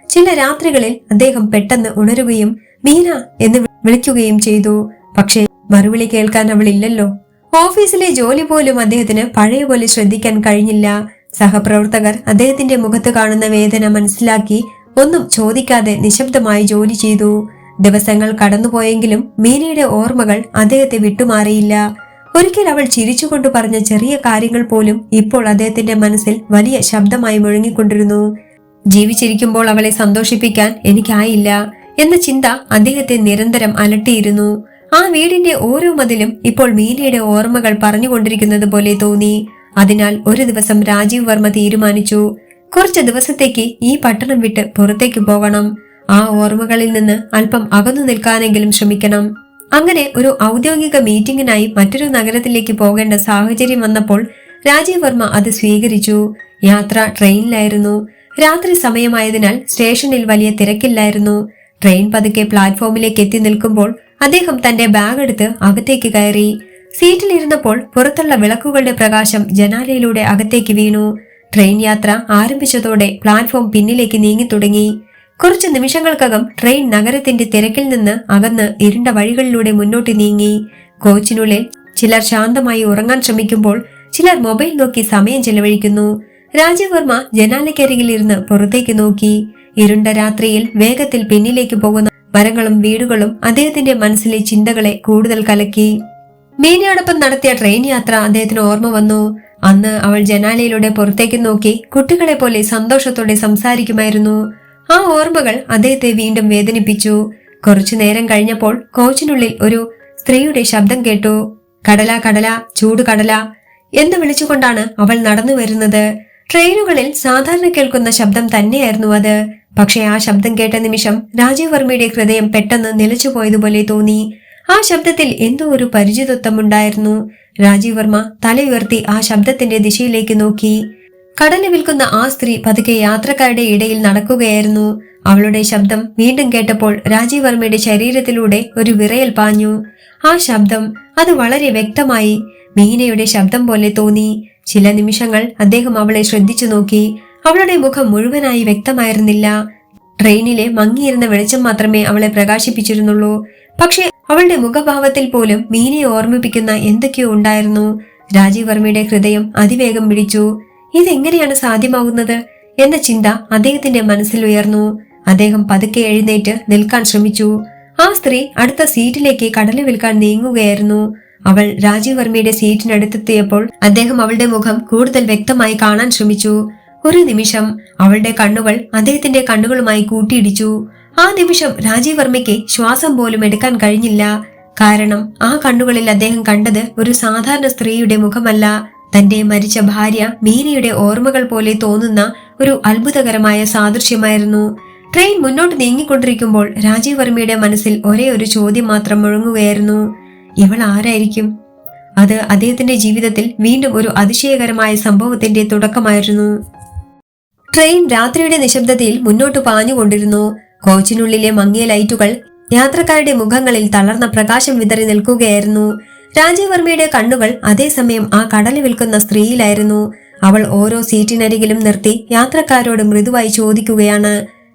A: ചില രാത്രികളിൽ അദ്ദേഹം പെട്ടെന്ന് ഉണരുകയും മീന എന്ന് വിളിക്കുകയും ചെയ്തു. പക്ഷേ മറുവിളി കേൾക്കാൻ അവളില്ലല്ലോ. ഓഫീസിലെ ജോലി പോലും അദ്ദേഹത്തിന് പഴയ പോലെ ശ്രദ്ധിക്കാൻ കഴിഞ്ഞില്ല. സഹപ്രവർത്തകർ അദ്ദേഹത്തിന്റെ മുഖത്ത് കാണുന്ന വേദന മനസ്സിലാക്കി ഒന്നും ചോദിക്കാതെ നിശബ്ദമായി ജോലി ചെയ്തു. ദിവസങ്ങൾ കടന്നുപോയെങ്കിലും മീനയുടെ ഓർമ്മകൾ അദ്ദേഹത്തെ വിട്ടുമാറിയില്ല. ഒരിക്കൽ അവൾ ചിരിച്ചുകൊണ്ട് പറഞ്ഞ ചെറിയ കാര്യങ്ങൾ പോലും ഇപ്പോൾ അദ്ദേഹത്തിന്റെ മനസ്സിൽ വലിയ ശബ്ദമായി മുഴങ്ങിക്കൊണ്ടിരുന്നു. ജീവിച്ചിരിക്കുമ്പോൾ അവളെ സന്തോഷിപ്പിക്കാൻ എനിക്കായില്ല എന്ന ചിന്ത അദ്ദേഹത്തെ നിരന്തരം അലട്ടിയിരുന്നു. ആ വീടിന്റെ ഓരോ മതിലും ഇപ്പോൾ മീനയുടെ ഓർമ്മകൾ പറഞ്ഞുകൊണ്ടിരിക്കുന്നത് പോലെ തോന്നി. അതിനാൽ ഒരു ദിവസം രാജീവ് വർമ്മ തീരുമാനിച്ചു, കുറച്ച് ദിവസത്തേക്ക് ഈ പട്ടണം വിട്ട് പുറത്തേക്ക് പോകണം. ആ ഓർമ്മകളിൽ നിന്ന് അല്പം അകന്നു നിൽക്കാനെങ്കിലും ശ്രമിക്കണം. അങ്ങനെ ഒരു ഔദ്യോഗിക മീറ്റിംഗിനായി മറ്റൊരു നഗരത്തിലേക്ക് പോകേണ്ട സാഹചര്യം വന്നപ്പോൾ രാജീവ് വർമ്മ അത് സ്വീകരിച്ചു. യാത്ര ട്രെയിനിലായിരുന്നു. രാത്രി സമയമായതിനാൽ സ്റ്റേഷനിൽ വലിയ തിരക്കില്ലായിരുന്നു. ട്രെയിൻ പതുക്കെ പ്ലാറ്റ്ഫോമിലേക്ക് എത്തി നിൽക്കുമ്പോൾ അദ്ദേഹം തന്റെ ബാഗ് എടുത്ത് അകത്തേക്ക് കയറി. സീറ്റിലിരുന്നപ്പോൾ പുറത്തുള്ള വിളക്കുകളുടെ പ്രകാശം ജനാലയിലൂടെ അകത്തേക്ക് വീണു. ട്രെയിൻ യാത്ര ആരംഭിച്ചതോടെ പ്ലാറ്റ്ഫോം പിന്നിലേക്ക് നീങ്ങി തുടങ്ങി. കുറച്ചു നിമിഷങ്ങൾക്കകം ട്രെയിൻ നഗരത്തിന്റെ തിരക്കിൽ നിന്ന് അകന്ന് ഇരുണ്ട വഴികളിലൂടെ മുന്നോട്ട് നീങ്ങി. കോച്ചിനുള്ളിൽ ചിലർ ശാന്തമായി ഉറങ്ങാൻ ശ്രമിക്കുമ്പോൾ ചിലർ മൊബൈൽ നോക്കി സമയം ചെലവഴിക്കുന്നു. രാജീവ് വർമ്മ ജനാലയ്ക്കരികിൽ ഇരുന്ന് പുറത്തേക്ക് നോക്കി. ഇരുണ്ട രാത്രിയിൽ വേഗത്തിൽ പിന്നിലേക്ക് പോകുന്ന മരങ്ങളും വീടുകളും അദ്ദേഹത്തിന്റെ മനസ്സിലെ ചിന്തകളെ കൂടുതൽ കലക്കി. മീനയോടൊപ്പം നടത്തിയ ട്രെയിൻ യാത്ര അദ്ദേഹത്തിന് ഓർമ്മ വന്നു. അന്ന് അവൾ ജനാലയിലൂടെ പുറത്തേക്ക് നോക്കി കുട്ടികളെ പോലെ സന്തോഷത്തോടെ സംസാരിക്കുമായിരുന്നു. ആ ഓർമ്മകൾ അദ്ദേഹത്തെ വീണ്ടും വേദനിപ്പിച്ചു. കുറച്ചു നേരം കഴിഞ്ഞപ്പോൾ കോച്ചിനുള്ളിൽ ഒരു സ്ത്രീയുടെ ശബ്ദം കേട്ടു. കടല കടല ചൂട് കടല എന്ന് വിളിച്ചുകൊണ്ടാണ് അവൾ നടന്നു വരുന്നത്. ട്രെയിനുകളിൽ സാധാരണ കേൾക്കുന്ന ശബ്ദം തന്നെയായിരുന്നു അത്. പക്ഷെ ആ ശബ്ദം കേട്ട നിമിഷം രാജീവ് വർമ്മയുടെ ഹൃദയം പെട്ടെന്ന് നിലച്ചുപോയതുപോലെ തോന്നി. ആ ശബ്ദത്തിൽ എന്തോ ഒരു പരിചിതത്വമുണ്ടായിരുന്നു. രാജീവ് വർമ്മ തലയുയർത്തി ആ ശബ്ദത്തിന്റെ ദിശയിലേക്ക് നോക്കി. കടല് വിൽക്കുന്ന ആ സ്ത്രീ പതുക്കെ യാത്രക്കാരുടെ ഇടയിൽ നടക്കുകയായിരുന്നു. അവളുടെ ശബ്ദം വീണ്ടും കേട്ടപ്പോൾ രാജീവ് വർമ്മയുടെ ശരീരത്തിലൂടെ ഒരു വിറയൽ പാഞ്ഞു. ആ ശബ്ദം അത് വളരെ വ്യക്തമായി മീനയുടെ ശബ്ദം പോലെ തോന്നി. ചില നിമിഷങ്ങൾ അദ്ദേഹം അവളെ ശ്രദ്ധിച്ചു നോക്കി. അവളുടെ മുഖം മുഴുവനായി വ്യക്തമായിരുന്നില്ല. ട്രെയിനിലെ മങ്ങിയിരുന്ന വെളിച്ചം മാത്രമേ അവളെ പ്രകാശിപ്പിച്ചിരുന്നുള്ളൂ. പക്ഷെ അവളുടെ മുഖഭാവത്തിൽ പോലും മീനയെ ഓർമ്മിപ്പിക്കുന്ന എന്തൊക്കെയോ ഉണ്ടായിരുന്നു. രാജീവ് വർമ്മയുടെ ഹൃദയം അതിവേഗം പിടിച്ചു. ഇതെങ്ങനെയാണ് സാധ്യമാകുന്നത് എന്ന ചിന്ത അദ്ദേഹത്തിന്റെ മനസ്സിൽ ഉയർന്നു. അദ്ദേഹം പതുക്കെ എഴുന്നേറ്റ് നിൽക്കാൻ ശ്രമിച്ചു. ആ സ്ത്രീ അടുത്ത സീറ്റിലേക്ക് കടല വിൽക്കാൻ നീങ്ങുകയായിരുന്നു. അവൾ രാജീവ് വർമ്മയുടെ സീറ്റിനടുത്തെത്തിയപ്പോൾ അദ്ദേഹം അവളുടെ മുഖം കൂടുതൽ വ്യക്തമായി കാണാൻ ശ്രമിച്ചു. ഒരു നിമിഷം അവളുടെ കണ്ണുകൾ അദ്ദേഹത്തിന്റെ കണ്ണുകളുമായി കൂട്ടിയിടിച്ചു. ആ നിമിഷം രാജീവ് വർമ്മയ്ക്ക് ശ്വാസം പോലും എടുക്കാൻ കഴിഞ്ഞില്ല. കാരണം ആ കണ്ണുകളിൽ അദ്ദേഹം കണ്ടത് ഒരു സാധാരണ സ്ത്രീയുടെ മുഖമല്ല, തന്റെ മരിച്ച ഭാര്യ മീനയുടെ ഓർമ്മകൾ പോലെ തോന്നുന്ന ഒരു അത്ഭുതകരമായ സാദൃശ്യമായിരുന്നു. ട്രെയിൻ മുന്നോട്ട് നീങ്ങിക്കൊണ്ടിരിക്കുമ്പോൾ രാജീവ് വർമ്മയുടെ മനസ്സിൽ ഒരേ ഒരു ചോദ്യം മാത്രം മുഴങ്ങുകയായിരുന്നു. ഇവൾ ആരായിരിക്കും? അത് അദ്ദേഹത്തിന്റെ ജീവിതത്തിൽ വീണ്ടും ഒരു അതിശയകരമായ സംഭവത്തിന്റെ തുടക്കമായിരുന്നു. ട്രെയിൻ രാത്രിയുടെ നിശബ്ദതയിൽ മുന്നോട്ട് പാഞ്ഞുകൊണ്ടിരുന്നു. കോച്ചിനുള്ളിലെ മങ്ങിയ ലൈറ്റുകൾ യാത്രക്കാരുടെ മുഖങ്ങളിൽ തളർന്ന പ്രകാശം വിതറി നിൽക്കുകയായിരുന്നു. രാജീവ് വർമ്മയുടെ കണ്ണുകൾ അതേസമയം ആ കടല വിൽക്കുന്ന സ്ത്രീയിലായിരുന്നു. അവൾ ഓരോ സീറ്റിനരികിലും നിർത്തി യാത്രക്കാരോട് മൃദുവായി ചോദിക്കുകയാണ്,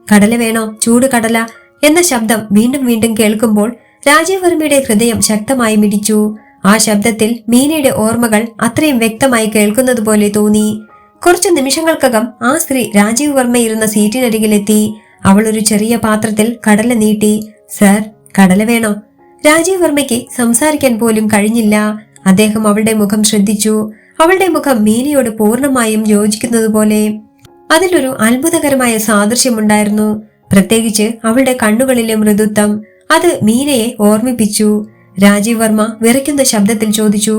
A: കടല വേണോ, ചൂട് കടല എന്ന ശബ്ദം വീണ്ടും വീണ്ടും കേൾക്കുമ്പോൾ രാജീവ് വർമ്മയുടെ ഹൃദയം ശക്തമായി മിടിച്ചു. ആ ശബ്ദത്തിൽ മീനയുടെ ഓർമ്മകൾ അത്രയും വ്യക്തമായി കേൾക്കുന്നത് പോലെ തോന്നി. കുറച്ചു നിമിഷങ്ങൾക്കകം ആ സ്ത്രീ രാജീവ് വർമ്മ ഇരുന്ന സീറ്റിനരികിലെത്തി. അവൾ ഒരു ചെറിയ പാത്രത്തിൽ കടല നീട്ടി. സർ, കടല വേണോ? രാജീവ് വർമ്മയ്ക്ക് സംസാരിക്കാൻ പോലും കഴിഞ്ഞില്ല. അദ്ദേഹം അവളുടെ മുഖം ശ്രദ്ധിച്ചു. അവളുടെ മുഖം മീനയോട് പൂർണ്ണമായും യോജിക്കുന്നതുപോലെ. അതിലൊരു അത്ഭുതകരമായ സാദൃശ്യമുണ്ടായിരുന്നു. പ്രത്യേകിച്ച് അവളുടെ കണ്ണുകളിലെ മൃദുത്വം. അത് മീനയെ ഓർമ്മിപ്പിച്ചു. രാജീവ് വർമ്മ വിറയ്ക്കുന്ന ശബ്ദത്തിൽ ചോദിച്ചു,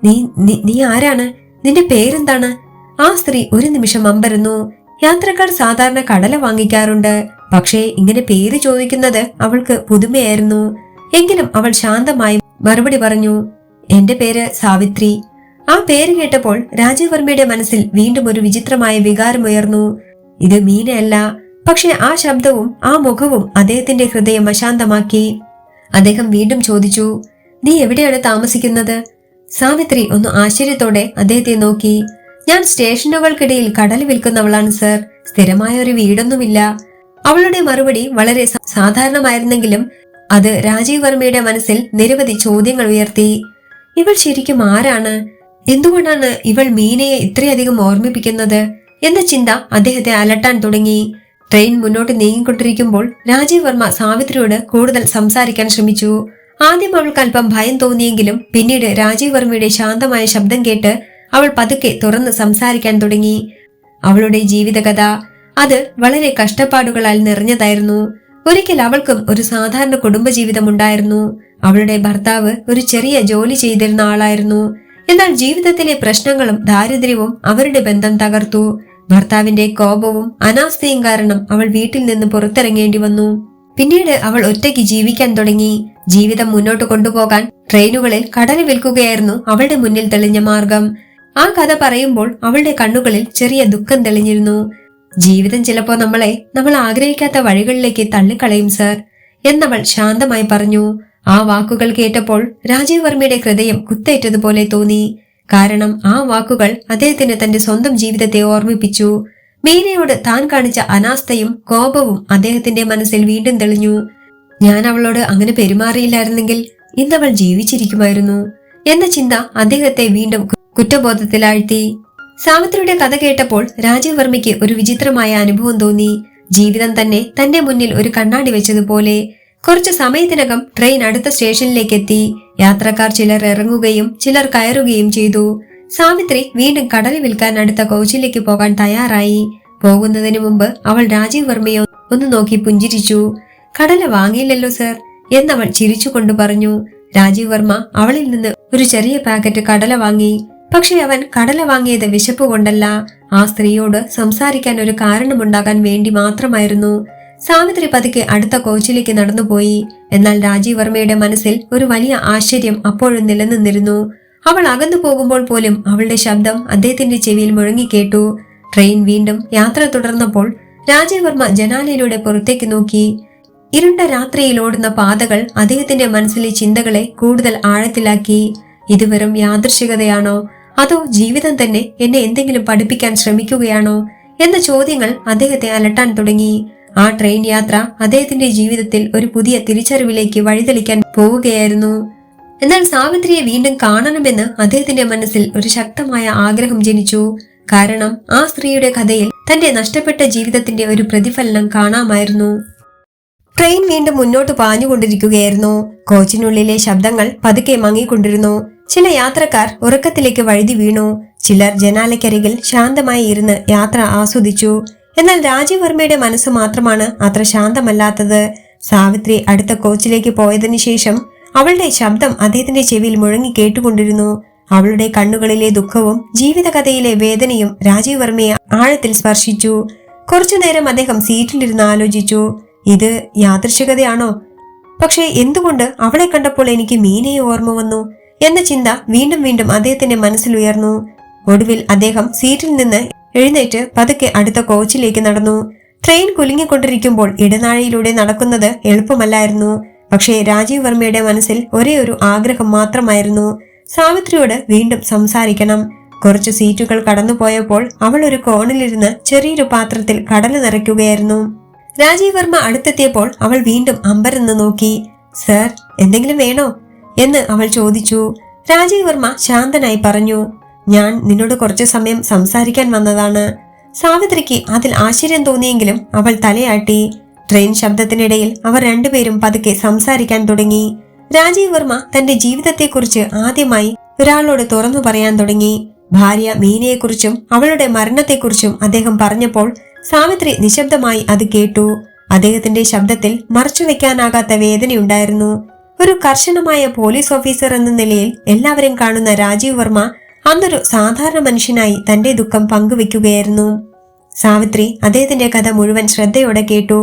A: നീ ആരാണ്? നിന്റെ പേരെന്താണ്? ആ സ്ത്രീ ഒരു നിമിഷം അമ്പരന്നു. യാത്രക്കാർ സാധാരണ കടല വാങ്ങിക്കാറുണ്ട്. പക്ഷേ ഇങ്ങനെ പേര് ചോദിക്കുന്നത് അവൾക്ക് പുതുമയായിരുന്നു. എങ്കിലും അവൾ ശാന്തമായി മറുപടി പറഞ്ഞു, എന്റെ പേര് സാവിത്രി. ആ പേര് കേട്ടപ്പോൾ രാജീവ് വർമ്മയുടെ മനസ്സിൽ വീണ്ടും ഒരു വിചിത്രമായ വികാരമുയർന്നു. ഇത് മീനയല്ല. പക്ഷെ ആ ശബ്ദവും ആ മുഖവും അദ്ദേഹത്തിന്റെ ഹൃദയം അശാന്തമാക്കി. അദ്ദേഹം വീണ്ടും ചോദിച്ചു, നീ എവിടെയാണ് താമസിക്കുന്നത്? സാവിത്രി ഒന്ന് ആശ്ചര്യത്തോടെ അദ്ദേഹത്തെ നോക്കി. ഞാൻ സ്റ്റേഷനുകൾക്കിടയിൽ കടൽ വിൽക്കുന്നവളാണ് സർ. സ്ഥിരമായ ഒരു വീടൊന്നുമില്ല. അവളുടെ മറുപടി വളരെ സാധാരണമായിരുന്നെങ്കിലും അത് രാജീവ് വർമ്മയുടെ മനസ്സിൽ നിരവധി ചോദ്യങ്ങൾ ഉയർത്തി. ഇവൾ ശരിക്കും ആരാണ്? എന്തുകൊണ്ടാണ് ഇവൾ മീനയെ ഇത്രയധികം ഓർമ്മിപ്പിക്കുന്നത് എന്ന ചിന്ത അദ്ദേഹത്തെ അലട്ടാൻ തുടങ്ങി. ട്രെയിൻ മുന്നോട്ട് നീങ്ങിക്കൊണ്ടിരിക്കുമ്പോൾ രാജീവ് വർമ്മ സാവിത്രിയോട് കൂടുതൽ സംസാരിക്കാൻ ശ്രമിച്ചു. ആദ്യം അവൾക്ക് അല്പം ഭയം തോന്നിയെങ്കിലും പിന്നീട് രാജീവ് വർമ്മയുടെ ശാന്തമായ ശബ്ദം കേട്ട് അവൾ പതുക്കെ തുറന്ന് സംസാരിക്കാൻ തുടങ്ങി. അവളുടെ ജീവിതകഥ അത് വളരെ കഷ്ടപ്പാടുകളാൽ നിറഞ്ഞതായിരുന്നു. ഒരിക്കൽ അവൾക്കും ഒരു സാധാരണ കുടുംബജീവിതം ഉണ്ടായിരുന്നു. അവളുടെ ഭർത്താവ് ഒരു ചെറിയ ജോലി ചെയ്തിരുന്ന ആളായിരുന്നു. എന്നാൽ ജീവിതത്തിലെ പ്രശ്നങ്ങളും ദാരിദ്ര്യവും അവരുടെ ബന്ധം തകർത്തു. ഭർത്താവിന്റെ കോപവും അനാസ്ഥയും കാരണം അവൾ വീട്ടിൽ നിന്ന് പുറത്തിറങ്ങേണ്ടി വന്നു. പിന്നീട് അവൾ ഒറ്റയ്ക്ക് ജീവിക്കാൻ തുടങ്ങി. ജീവിതം മുന്നോട്ട് കൊണ്ടുപോകാൻ ട്രെയിനുകളിൽ കടല വിൽക്കുകയായിരുന്നു അവളുടെ മുന്നിൽ തെളിഞ്ഞ മാർഗം. ആ കഥ പറയുമ്പോൾ അവളുടെ കണ്ണുകളിൽ ചെറിയ ദുഃഖം തെളിഞ്ഞിരുന്നു. ജീവിതം ചിലപ്പോ നമ്മൾ ആഗ്രഹിക്കാത്ത വഴികളിലേക്ക് തള്ളിക്കളയും സർ എന്നവൾ ശാന്തമായി പറഞ്ഞു. ആ വാക്കുകൾ കേട്ടപ്പോൾ രാജീവ് വർമ്മയുടെ ഹൃദയം കുത്തേറ്റതുപോലെ തോന്നി. കാരണം ആ വാക്കുകൾ അദ്ദേഹത്തിന് തന്റെ സ്വന്തം ജീവിതത്തെ ഓർമ്മിപ്പിച്ചു. മീനയോട് താൻ കാണിച്ച അനാസ്ഥയും കോപവും അദ്ദേഹത്തിന്റെ മനസ്സിൽ വീണ്ടും തെളിഞ്ഞു. ഞാൻ അവളോട് അങ്ങനെ പെരുമാറിയില്ലായിരുന്നെങ്കിൽ ഇന്നവൾ ജീവിച്ചിരിക്കുമായിരുന്നു എന്ന ചിന്ത അദ്ദേഹത്തെ വീണ്ടും കുറ്റബോധത്തിലാഴ്ത്തി. സാവിത്രിയുടെ കഥ കേട്ടപ്പോൾ രാജീവ് വർമ്മയ്ക്ക് ഒരു വിചിത്രമായ അനുഭവം തോന്നി. ജീവിതം തന്നെ തന്റെ മുന്നിൽ ഒരു കണ്ണാടി വെച്ചതുപോലെ. കുറച്ചു സമയത്തിനകം ട്രെയിൻ അടുത്ത സ്റ്റേഷനിലേക്ക് എത്തി. യാത്രക്കാർ ചിലർ ഇറങ്ങുകയും ചിലർ കയറുകയും ചെയ്തു. സാവിത്രി വീണ്ടും കടൽ വിൽക്കാൻ അടുത്ത കോച്ചിലേക്ക് പോകാൻ തയ്യാറായി. പോകുന്നതിന് മുമ്പ് അവൾ രാജീവ് വർമ്മയെ ഒന്ന് നോക്കി പുഞ്ചിരിച്ചു. കടല വാങ്ങിയില്ലല്ലോ സർ എന്നവൾ ചിരിച്ചുകൊണ്ട് പറഞ്ഞു. രാജീവ് വർമ്മ അവളിൽ നിന്ന് ഒരു ചെറിയ പാക്കറ്റ് കടല വാങ്ങി. പക്ഷെ അവൻ കടല വാങ്ങിയത് വിശപ്പ് കൊണ്ടല്ല, ആ സ്ത്രീയോട് സംസാരിക്കാൻ ഒരു കാരണമുണ്ടാകാൻ വേണ്ടി മാത്രമായിരുന്നു. സാവിത്രി പതുക്കെ അടുത്ത കോച്ചിലേക്ക് നടന്നുപോയി. എന്നാൽ രാജീവ് വർമ്മയുടെ മനസ്സിൽ ഒരു വലിയ ആശ്ചര്യം അപ്പോഴും നിലനിന്നിരുന്നു. അവൾ അകന്നു പോകുമ്പോൾ പോലും അവളുടെ ശബ്ദം അദ്ദേഹത്തിന്റെ ചെവിയിൽ മുഴങ്ങിക്കേട്ടു. ട്രെയിൻ വീണ്ടും യാത്ര തുടർന്നപ്പോൾ രാജീവ് വർമ്മ ജനാലയിലൂടെ പുറത്തേക്ക് നോക്കി. ഇരുണ്ട രാത്രിയിൽ ഓടുന്ന പാതകൾ അദ്ദേഹത്തിന്റെ മനസ്സിലെ ചിന്തകളെ കൂടുതൽ ആഴത്തിലാക്കി. ഇത് വെറും യാദൃശ്ചികതയാണോ, അതോ ജീവിതം തന്നെ എന്നെ എന്തെങ്കിലും പഠിപ്പിക്കാൻ ശ്രമിക്കുകയാണോ എന്ന ചോദ്യങ്ങൾ അദ്ദേഹത്തെ അലട്ടാൻ തുടങ്ങി. ആ ട്രെയിൻ യാത്ര അദ്ദേഹത്തിന്റെ ജീവിതത്തിൽ ഒരു പുതിയ തിരിച്ചറിവിലേക്ക് വഴിതെളിക്കാൻ പോവുകയായിരുന്നു. എന്നാൽ സാവിത്രിയെ വീണ്ടും കാണണമെന്ന് അദ്ദേഹത്തിന്റെ മനസ്സിൽ ഒരു ശക്തമായ ആഗ്രഹം ജനിച്ചു. കാരണം ആ സ്ത്രീയുടെ കഥയിൽ തന്റെ നഷ്ടപ്പെട്ട ജീവിതത്തിന്റെ ഒരു പ്രതിഫലനം കാണാമായിരുന്നു. ട്രെയിൻ വീണ്ടും മുന്നോട്ട് പാഞ്ഞുകൊണ്ടിരിക്കുകയായിരുന്നു. കോച്ചിനുള്ളിലെ ശബ്ദങ്ങൾ പതുക്കെ മങ്ങിക്കൊണ്ടിരുന്നു. ചില യാത്രക്കാർ ഉറക്കത്തിലേക്ക് വഴുതി വീണു. ചിലർ ജനാലയ്ക്കരികിൽ ശാന്തമായി ഇരുന്ന് യാത്ര ആസ്വദിച്ചു. എന്നാൽ രാജീവ് വർമ്മയുടെ മനസ്സ് മാത്രമാണ് അത്ര ശാന്തമല്ലാത്തത്. സാവിത്രി അടുത്ത കോച്ചിലേക്ക് പോയതിനു ശേഷം അവളുടെ ശബ്ദം അദ്ദേഹത്തിന്റെ ചെവിയിൽ മുഴങ്ങി കേട്ടുകൊണ്ടിരുന്നു. അവളുടെ കണ്ണുകളിലെ ദുഃഖവും ജീവിതകഥയിലെ വേദനയും രാജീവ് വർമ്മയെ ആഴത്തിൽ സ്പർശിച്ചു. കുറച്ചുനേരം അദ്ദേഹം സീറ്റിലിരുന്ന് ആലോചിച്ചു. ഇത് യാദൃശ്ചികതയാണോ? പക്ഷേ എന്തുകൊണ്ട് അവളെ കണ്ടപ്പോൾ എനിക്ക് മീനയെ ഓർമ്മ വന്നു എന്ന ചിന്ത വീണ്ടും വീണ്ടും അദ്ദേഹത്തിന്റെ മനസ്സിലുയർന്നു. ഒടുവിൽ അദ്ദേഹം സീറ്റിൽ നിന്ന് എഴുന്നേറ്റ് പതുക്കെ അടുത്ത കോച്ചിലേക്ക് നടന്നു. ട്രെയിൻ കുലുങ്ങിക്കൊണ്ടിരിക്കുമ്പോൾ ഇടനാഴിയിലൂടെ നടക്കുന്നത് എളുപ്പമല്ലായിരുന്നു. പക്ഷേ രാജീവ് വർമ്മയുടെ മനസ്സിൽ ഒരേ ഒരു ആഗ്രഹം മാത്രമായിരുന്നു, സാവിത്രിയോട് വീണ്ടും സംസാരിക്കണം. കുറച്ചു സീറ്റുകൾ കടന്നുപോയപ്പോൾ അവൾ ഒരു കോണിലിരുന്ന് ചെറിയൊരു പാത്രത്തിൽ കടല നിറയ്ക്കുകയായിരുന്നു. രാജീവ് വർമ്മ അടുത്തെത്തിയപ്പോൾ അവൾ വീണ്ടും അമ്പരന്ന് നോക്കി. സർ, എന്തെങ്കിലും വേണോ എന്ന് അവൾ ചോദിച്ചു. രാജീവ് വർമ്മ ശാന്തനായി പറഞ്ഞു, ഞാൻ നിന്നോട് കുറച്ചു സമയം സംസാരിക്കാൻ വന്നതാണ്. സാവിത്രിക്ക് അതിൽ ആശ്ചര്യം തോന്നിയെങ്കിലും അവൾ തലയാട്ടി. ട്രെയിൻ ശബ്ദത്തിനിടയിൽ അവർ രണ്ടുപേരും പതുക്കെ സംസാരിക്കാൻ തുടങ്ങി. രാജീവ് വർമ്മ തന്റെ ജീവിതത്തെക്കുറിച്ച് ആദ്യമായി ഒരാളോട് തുറന്നു പറയാൻ തുടങ്ങി. ഭാര്യ മീനയെക്കുറിച്ചും അവളുടെ മരണത്തെക്കുറിച്ചും അദ്ദേഹം പറഞ്ഞപ്പോൾ സാവിത്രി നിശബ്ദമായി അത് കേട്ടു. അദ്ദേഹത്തിന്റെ ശബ്ദത്തിൽ മറച്ചുവെക്കാനാകാത്ത വേദനയുണ്ടായിരുന്നു. ഒരു കർശനമായ പോലീസ് ഓഫീസർ എന്ന നിലയിൽ എല്ലാവരും കാണുന്ന രാജീവ് വർമ്മ അന്നൊരു സാധാരണ മനുഷ്യനായി തന്റെ ദുഃഖം പങ്കുവെക്കുകയായിരുന്നു. സാവിത്രി അദ്ദേഹത്തിന്റെ കഥ മുഴുവൻ ശ്രദ്ധയോടെ കേട്ടു.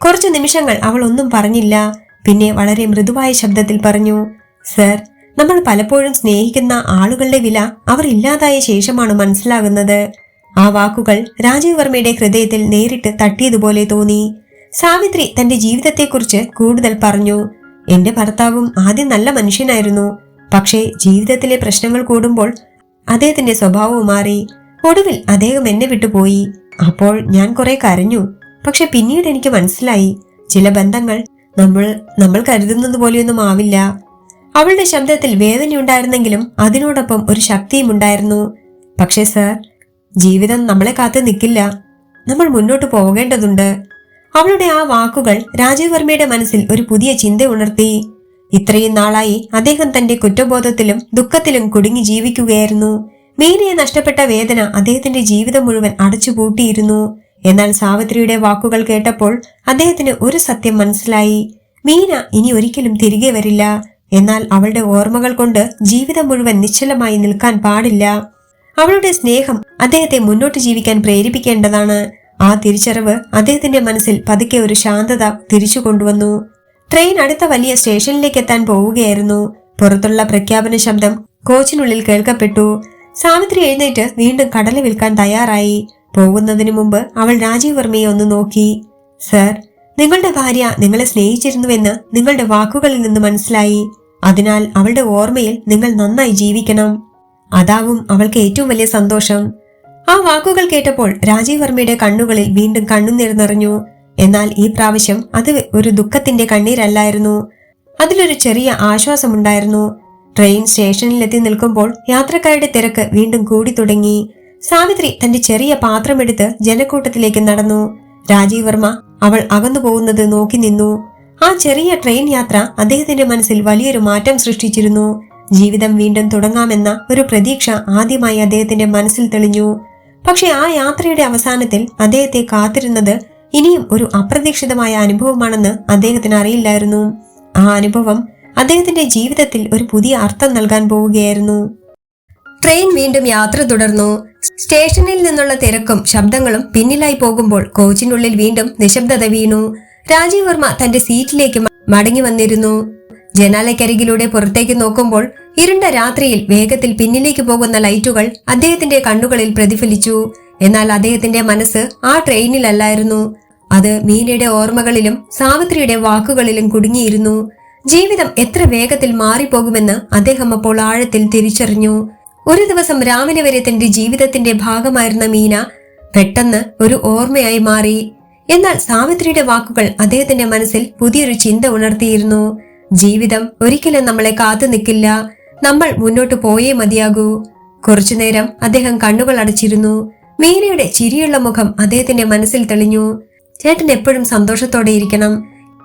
A: കുറച്ചു നിമിഷങ്ങൾ അവൾ ഒന്നും പറഞ്ഞില്ല. പിന്നെ വളരെ മൃദുവായ ശബ്ദത്തിൽ പറഞ്ഞു, സർ, നമ്മൾ പലപ്പോഴും സ്നേഹിക്കുന്ന ആളുകളുടെ വില അവർ ഇല്ലാതായ ശേഷമാണ് മനസ്സിലാകുന്നത്. ആ വാക്കുകൾ രാജീവ് വർമ്മയുടെ ഹൃദയത്തിൽ നേരിട്ട് തട്ടിയതുപോലെ തോന്നി. സാവിത്രി തന്റെ ജീവിതത്തെക്കുറിച്ച് കൂടുതൽ പറഞ്ഞു. എന്റെ ഭർത്താവും ആദ്യം നല്ല മനുഷ്യനായിരുന്നു. പക്ഷേ ജീവിതത്തിലെ പ്രശ്നങ്ങൾ കൂടുമ്പോൾ അദ്ദേഹത്തിന്റെ സ്വഭാവവും മാറി. ഒടുവിൽ അദ്ദേഹം എന്നെ വിട്ടുപോയി. അപ്പോൾ ഞാൻ കുറെ കരഞ്ഞു. പക്ഷെ പിന്നീട് എനിക്ക് മനസ്സിലായി, ചില ബന്ധങ്ങൾ നമ്മൾ കരുതുന്നത് പോലെയൊന്നും ആവില്ല. അവളുടെ ശബ്ദത്തിൽ വേദനയുണ്ടായിരുന്നെങ്കിലും അതിനോടൊപ്പം ഒരു ശക്തിയും ഉണ്ടായിരുന്നു. പക്ഷേ സർ, ജീവിതം നമ്മളെ കാത്തു നിൽക്കില്ല. നമ്മൾ മുന്നോട്ട് പോകേണ്ടതുണ്ട്. അവളുടെ ആ വാക്കുകൾ രാജീവ് വർമ്മയുടെ മനസ്സിൽ ഒരു പുതിയ ചിന്ത ഉണർത്തി. ഇത്രയും നാളായി അദ്ദേഹം തന്റെ കുറ്റബോധത്തിലും ദുഃഖത്തിലും കുടുങ്ങി ജീവിക്കുകയായിരുന്നു. മീനയെ നഷ്ടപ്പെട്ട വേദന അദ്ദേഹത്തിന്റെ ജീവിതം മുഴുവൻ അടച്ചുപൂട്ടിയിരുന്നു. എന്നാൽ സാവിത്രിയുടെ വാക്കുകൾ കേട്ടപ്പോൾ അദ്ദേഹത്തിന് ഒരു സത്യം മനസ്സിലായി. മീന ഇനി ഒരിക്കലും തിരികെ വരില്ല. എന്നാൽ അവളുടെ ഓർമ്മകൾ കൊണ്ട് ജീവിതം മുഴുവൻ നിശ്ചലമായി നിൽക്കാൻ പാടില്ല. അവളുടെ സ്നേഹം അദ്ദേഹത്തെ മുന്നോട്ട് ജീവിക്കാൻ പ്രേരിപ്പിക്കേണ്ടതാണ്. ആ തിരിച്ചറിവ് അദ്ദേഹത്തിന്റെ മനസ്സിൽ പതുക്കെ ഒരു ശാന്തത തിരിച്ചു കൊണ്ടുവന്നു. ട്രെയിൻ അടുത്ത വലിയ സ്റ്റേഷനിലേക്ക് എത്താൻ പോവുകയായിരുന്നു. പുറത്തുള്ള പ്രഖ്യാപന ശബ്ദം കോച്ചിനുള്ളിൽ കേൾക്കപ്പെട്ടു. സാവിത്രി എഴുന്നേറ്റ് വീണ്ടും കടല വിൽക്കാൻ തയ്യാറായി. പോകുന്നതിനു മുമ്പ് അവൾ രാജീവ് വർമ്മയെ ഒന്ന് നോക്കി. സർ, നിങ്ങളുടെ ഭാര്യ നിങ്ങളെ സ്നേഹിച്ചിരുന്നുവെന്ന് നിങ്ങളുടെ വാക്കുകളിൽ നിന്ന് മനസ്സിലായി. അതിനാൽ അവളുടെ ഓർമ്മയിൽ നിങ്ങൾ നന്നായി ജീവിക്കണം. അതാവും അവൾക്ക് ഏറ്റവും വലിയ സന്തോഷം. ആ വാക്കുകൾ കേട്ടപ്പോൾ രാജീവ് വർമ്മയുടെ കണ്ണുകളിൽ വീണ്ടും കണ്ണുനീർ നിറഞ്ഞു. എന്നാൽ ഈ പ്രാവശ്യം അത് ഒരു ദുഃഖത്തിന്റെ കണ്ണീരല്ലായിരുന്നു. അതിലൊരു ചെറിയ ആശ്വാസമുണ്ടായിരുന്നു. ട്രെയിൻ സ്റ്റേഷനിലെത്തി നിൽക്കുമ്പോൾ യാത്രക്കാരുടെ തിരക്ക് വീണ്ടും കൂടി തുടങ്ങി. സാവിത്രി തന്റെ ചെറിയ പാത്രമെടുത്ത് ജനക്കൂട്ടത്തിലേക്ക് നടന്നു. രാജീവ് വർമ്മ അവൾ അകന്നു പോകുന്നത് നോക്കി നിന്നു. ആ ചെറിയ ട്രെയിൻ യാത്ര അദ്ദേഹത്തിന്റെ മനസ്സിൽ വലിയൊരു മാറ്റം സൃഷ്ടിച്ചിരുന്നു. ജീവിതം വീണ്ടും തുടങ്ങാമെന്ന ഒരു പ്രതീക്ഷ ആദ്യമായി അദ്ദേഹത്തിന്റെ മനസ്സിൽ തെളിഞ്ഞു. പക്ഷെ ആ യാത്രയുടെ അവസാനത്തിൽ അദ്ദേഹത്തെ കാത്തിരുന്നത് ഇനിയും ഒരു അപ്രതീക്ഷിതമായ അനുഭവമാണെന്ന് അദ്ദേഹത്തിന് അറിയില്ലായിരുന്നു. ആ അനുഭവം അദ്ദേഹത്തിന്റെ ജീവിതത്തിൽ ഒരു പുതിയ അർത്ഥം നൽകാൻ പോവുകയായിരുന്നു. ട്രെയിൻ വീണ്ടും യാത്ര തുടർന്നു. സ്റ്റേഷനിൽ നിന്നുള്ള തിരക്കും ശബ്ദങ്ങളും പിന്നിലായി പോകുമ്പോൾ കോച്ചിനുള്ളിൽ വീണ്ടും നിശബ്ദത വീണു. രാജീവ് വർമ്മ തന്റെ സീറ്റിലേക്ക് മടങ്ങി വന്നിരുന്നു. ജനാലയ്ക്കരികിലൂടെ പുറത്തേക്ക് നോക്കുമ്പോൾ ഇരുണ്ട രാത്രിയിൽ വേഗത്തിൽ പിന്നിലേക്ക് പോകുന്ന ലൈറ്റുകൾ അദ്ദേഹത്തിന്റെ കണ്ണുകളിൽ പ്രതിഫലിച്ചു. എന്നാൽ അദ്ദേഹത്തിന്റെ മനസ്സ് ആ ട്രെയിനിലല്ലായിരുന്നു. അത് മീനയുടെ ഓർമ്മകളിലും സാവിത്രിയുടെ വാക്കുകളിലും കുടുങ്ങിയിരുന്നു. ജീവിതം എത്ര വേഗത്തിൽ മാറിപ്പോകുമെന്ന് അദ്ദേഹം അപ്പോൾ ആഴത്തിൽ തിരിച്ചറിഞ്ഞു. ഒരു ദിവസം രാവിലെ വരെ തന്റെ ജീവിതത്തിന്റെ ഭാഗമായിരുന്ന മീന പെട്ടെന്ന് ഒരു ഓർമ്മയായി മാറി. എന്നാൽ സാവിത്രിയുടെ വാക്കുകൾ അദ്ദേഹത്തിന്റെ മനസ്സിൽ പുതിയൊരു ചിന്ത ഉണർത്തിയിരുന്നു. ജീവിതം ഒരിക്കലും നമ്മളെ കാത്തു നിൽക്കില്ല, നമ്മൾ മുന്നോട്ട് പോയേ മതിയാകൂ. കുറച്ചുനേരം അദ്ദേഹം കണ്ണുകൾ അടച്ചിരുന്നു. മീനയുടെ ചിരിയുള്ള മുഖം അദ്ദേഹത്തിന്റെ മനസ്സിൽ തെളിഞ്ഞു. ചേട്ടൻ എപ്പോഴും സന്തോഷത്തോടെ ഇരിക്കണം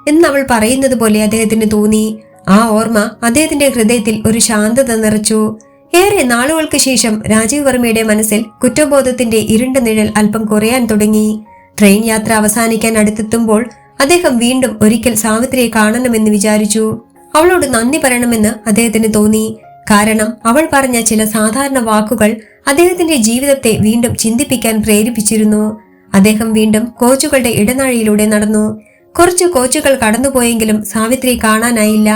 A: എന്നവൾ പറയുന്നത് പോലെ അദ്ദേഹത്തിന് തോന്നി. ആ ഓർമ്മ അദ്ദേഹത്തിന്റെ ഹൃദയത്തിൽ ഒരു ശാന്തത നിറച്ചു. ഏറെ നാളുകൾക്ക് ശേഷം രാജീവ് വർമ്മയുടെ മനസ്സിൽ കുറ്റബോധത്തിന്റെ ഇരുണ്ട നിഴൽ അല്പം കുറയാൻ തുടങ്ങി. ട്രെയിൻ യാത്ര അവസാനിക്കാൻ അടുത്തെത്തുമ്പോൾ അദ്ദേഹം വീണ്ടും ഒരിക്കൽ സാവിത്രിയെ കാണണമെന്ന് വിചാരിച്ചു. അവളോട് നന്ദി പറയണമെന്ന് അദ്ദേഹത്തിന് തോന്നി. കാരണം അവൾ പറഞ്ഞ ചില സാധാരണ വാക്കുകൾ അദ്ദേഹത്തിന്റെ ജീവിതത്തെ വീണ്ടും ചിന്തിപ്പിക്കാൻ പ്രേരിപ്പിച്ചിരുന്നു. അദ്ദേഹം വീണ്ടും കോച്ചുകളുടെ ഇടനാഴിയിലൂടെ നടന്നു. കുറച്ച് കോച്ചുകൾ കടന്നുപോയെങ്കിലും സാവിത്രിയെ കാണാനായില്ല.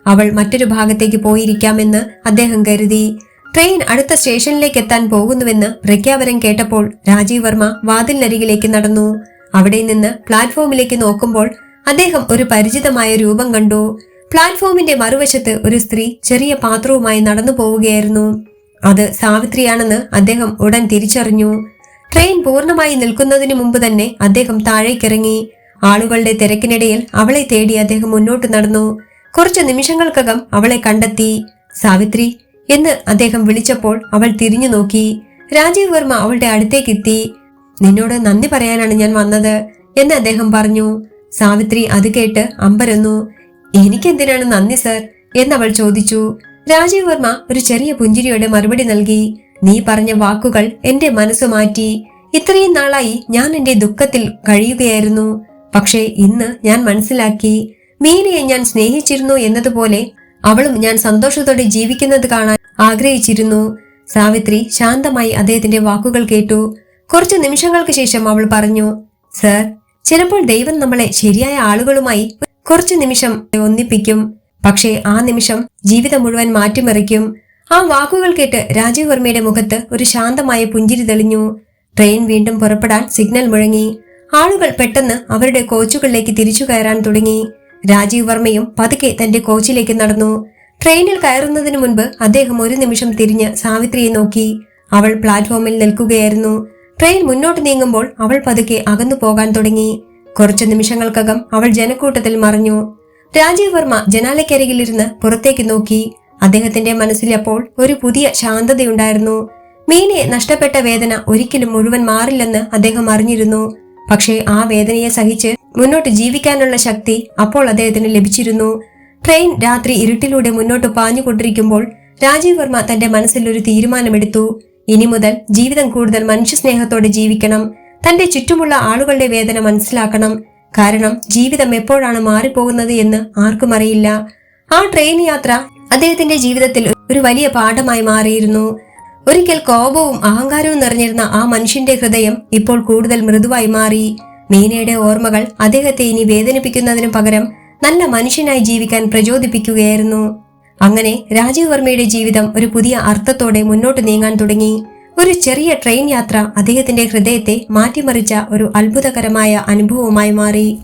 A: അവൾ മറ്റൊരു ഭാഗത്തേക്ക് പോയിരിക്കാമെന്ന് അദ്ദേഹം കരുതി. ട്രെയിൻ അടുത്ത സ്റ്റേഷനിലേക്ക് എത്താൻ പോകുന്നുവെന്ന് പ്രഖ്യാപനം കേട്ടപ്പോൾ രാജീവ് വർമ്മ വാതിലിനരികിലേക്ക് നടന്നു. അവിടെ നിന്ന് പ്ലാറ്റ്ഫോമിലേക്ക് നോക്കുമ്പോൾ അദ്ദേഹം ഒരു പരിചിതമായ രൂപം കണ്ടു. പ്ലാറ്റ്ഫോമിന്റെ മറുവശത്ത് ഒരു സ്ത്രീ ചെറിയ പാത്രവുമായി നടന്നു പോവുകയായിരുന്നു. അത് സാവിത്രിയാണെന്ന് അദ്ദേഹം ഉടൻ തിരിച്ചറിഞ്ഞു. ട്രെയിൻ പൂർണ്ണമായി നിൽക്കുന്നതിന് മുമ്പ് തന്നെ അദ്ദേഹം താഴേക്കിറങ്ങി. ആളുകളുടെ തിരക്കിനിടയിൽ അവളെ തേടി അദ്ദേഹം മുന്നോട്ട് നടന്നു. കുറച്ചു നിമിഷങ്ങൾക്കകം അവളെ കണ്ടെത്തി. സാവിത്രി എന്ന് അദ്ദേഹം വിളിച്ചപ്പോൾ അവൾ തിരിഞ്ഞു നോക്കി. രാജീവ് വർമ്മ അവളുടെ അടുത്തേക്കെത്തി. നിന്നോട് നന്ദി പറയാനാണ് ഞാൻ വന്നത് എന്ന് അദ്ദേഹം പറഞ്ഞു. സാവിത്രി അത് കേട്ട് അമ്പരന്നു. എനിക്കെന്തിനാണ് നന്ദി സർ എന്നവൾ ചോദിച്ചു. രാജീവ് വർമ്മ ഒരു ചെറിയ പുഞ്ചിരിയോടെ മറുപടി നൽകി. നീ പറഞ്ഞ വാക്കുകൾ എന്റെ മനസ്സ് മാറ്റി. ഇത്രയും നാളായി ഞാൻ എന്റെ ദുഃഖത്തിൽ കഴിയുകയായിരുന്നു. പക്ഷേ ഇന്ന് ഞാൻ മനസ്സിലാക്കി, മീനയെ ഞാൻ സ്നേഹിച്ചിരുന്നു എന്നതുപോലെ അവളും ഞാൻ സന്തോഷത്തോടെ ജീവിക്കുന്നത് കാണാൻ ആഗ്രഹിച്ചിരുന്നു. സാവിത്രി ശാന്തമായി അദ്ദേഹത്തിന്റെ വാക്കുകൾ കേട്ടു. കുറച്ചു നിമിഷങ്ങൾക്ക് ശേഷം അവൾ പറഞ്ഞു, സർ, ചിലപ്പോൾ ദൈവം നമ്മളെ ശരിയായ ആളുകളുമായി കുറച്ചു നിമിഷം ഒന്നിപ്പിക്കും. പക്ഷേ ആ നിമിഷം ജീവിതം മുഴുവൻ മാറ്റിമറിക്കും. ആ വാക്കുകൾ കേട്ട് രാജീവ് വർമ്മയുടെ മുഖത്ത് ഒരു ശാന്തമായ പുഞ്ചിരി തെളിഞ്ഞു. ട്രെയിൻ വീണ്ടും പുറപ്പെടാൻ സിഗ്നൽ മുഴങ്ങി. ആളുകൾ പെട്ടെന്ന് അവരുടെ കോച്ചുകളിലേക്ക് തിരിച്ചു കയറാൻ തുടങ്ങി. രാജീവ് വർമ്മയും പതുക്കെ തന്റെ കോച്ചിലേക്ക് നടന്നു. ട്രെയിനിൽ കയറുന്നതിന് മുൻപ് അദ്ദേഹം ഒരു നിമിഷം തിരിഞ്ഞ് സാവിത്രിയെ നോക്കി. അവൾ പ്ലാറ്റ്ഫോമിൽ നിൽക്കുകയായിരുന്നു. ട്രെയിൻ മുന്നോട്ട് നീങ്ങുമ്പോൾ അവൾ പതുക്കെ അകന്നു പോകാൻ തുടങ്ങി. കുറച്ചു നിമിഷങ്ങൾക്കകം അവൾ ജനക്കൂട്ടത്തിൽ മറഞ്ഞു. രാജീവ് വർമ്മ ജനാലയ്ക്കരികിലിരുന്ന് പുറത്തേക്ക് നോക്കി. അദ്ദേഹത്തിന്റെ മനസ്സിൽ അപ്പോൾ ഒരു പുതിയ ശാന്തതയുണ്ടായിരുന്നു. മീനയെ നഷ്ടപ്പെട്ട വേദന ഒരിക്കലും മുഴുവൻ മാറില്ലെന്ന് അദ്ദേഹം അറിഞ്ഞിരുന്നു. പക്ഷേ ആ വേദനയെ സഹിച്ച് മുന്നോട്ട് ജീവിക്കാനുള്ള ശക്തി അപ്പോൾ അദ്ദേഹത്തിന് ലഭിച്ചിരുന്നു. ട്രെയിൻ രാത്രി ഇരുട്ടിലൂടെ മുന്നോട്ട് പാഞ്ഞുകൊണ്ടിരിക്കുമ്പോൾ രാജീവ് വർമ്മ തന്റെ മനസ്സിൽ ഒരു തീരുമാനമെടുത്തു. ഇനി മുതൽ ജീവിതം കൂടുതൽ മനുഷ്യസ്നേഹത്തോടെ ജീവിക്കണം. തന്റെ ചുറ്റുമുള്ള ആളുകളുടെ വേദന മനസ്സിലാക്കണം. കാരണം ജീവിതം എപ്പോഴാണ് മാറിപ്പോകുന്നത് എന്ന് ആർക്കും അറിയില്ല. ആ ട്രെയിൻ യാത്ര അദ്ദേഹത്തിന്റെ ജീവിതത്തിൽ ഒരു വലിയ പാഠമായി മാറിയിരുന്നു. ഒരിക്കൽ കോപവും അഹങ്കാരവും നിറഞ്ഞിരുന്ന ആ മനുഷ്യന്റെ ഹൃദയം ഇപ്പോൾ കൂടുതൽ മൃദുവായി മാറി. മീനയുടെ ഓർമ്മകൾ അദ്ദേഹത്തെ ഇനി വേദനിപ്പിക്കുന്നതിനു പകരം നല്ല മനുഷ്യനായി ജീവിക്കാൻ പ്രചോദിപ്പിക്കുകയായിരുന്നു. അങ്ങനെ രാജീവ് വർമ്മയുടെ ജീവിതം ഒരു പുതിയ അർത്ഥത്തോടെ മുന്നോട്ട് നീങ്ങാൻ തുടങ്ങി. ഒരു ചെറിയ ട്രെയിൻ യാത്ര അദ്ദേഹത്തിന്റെ ഹൃദയത്തെ മാറ്റിമറിച്ച ഒരു അത്ഭുതകരമായ അനുഭവമായി മാറി.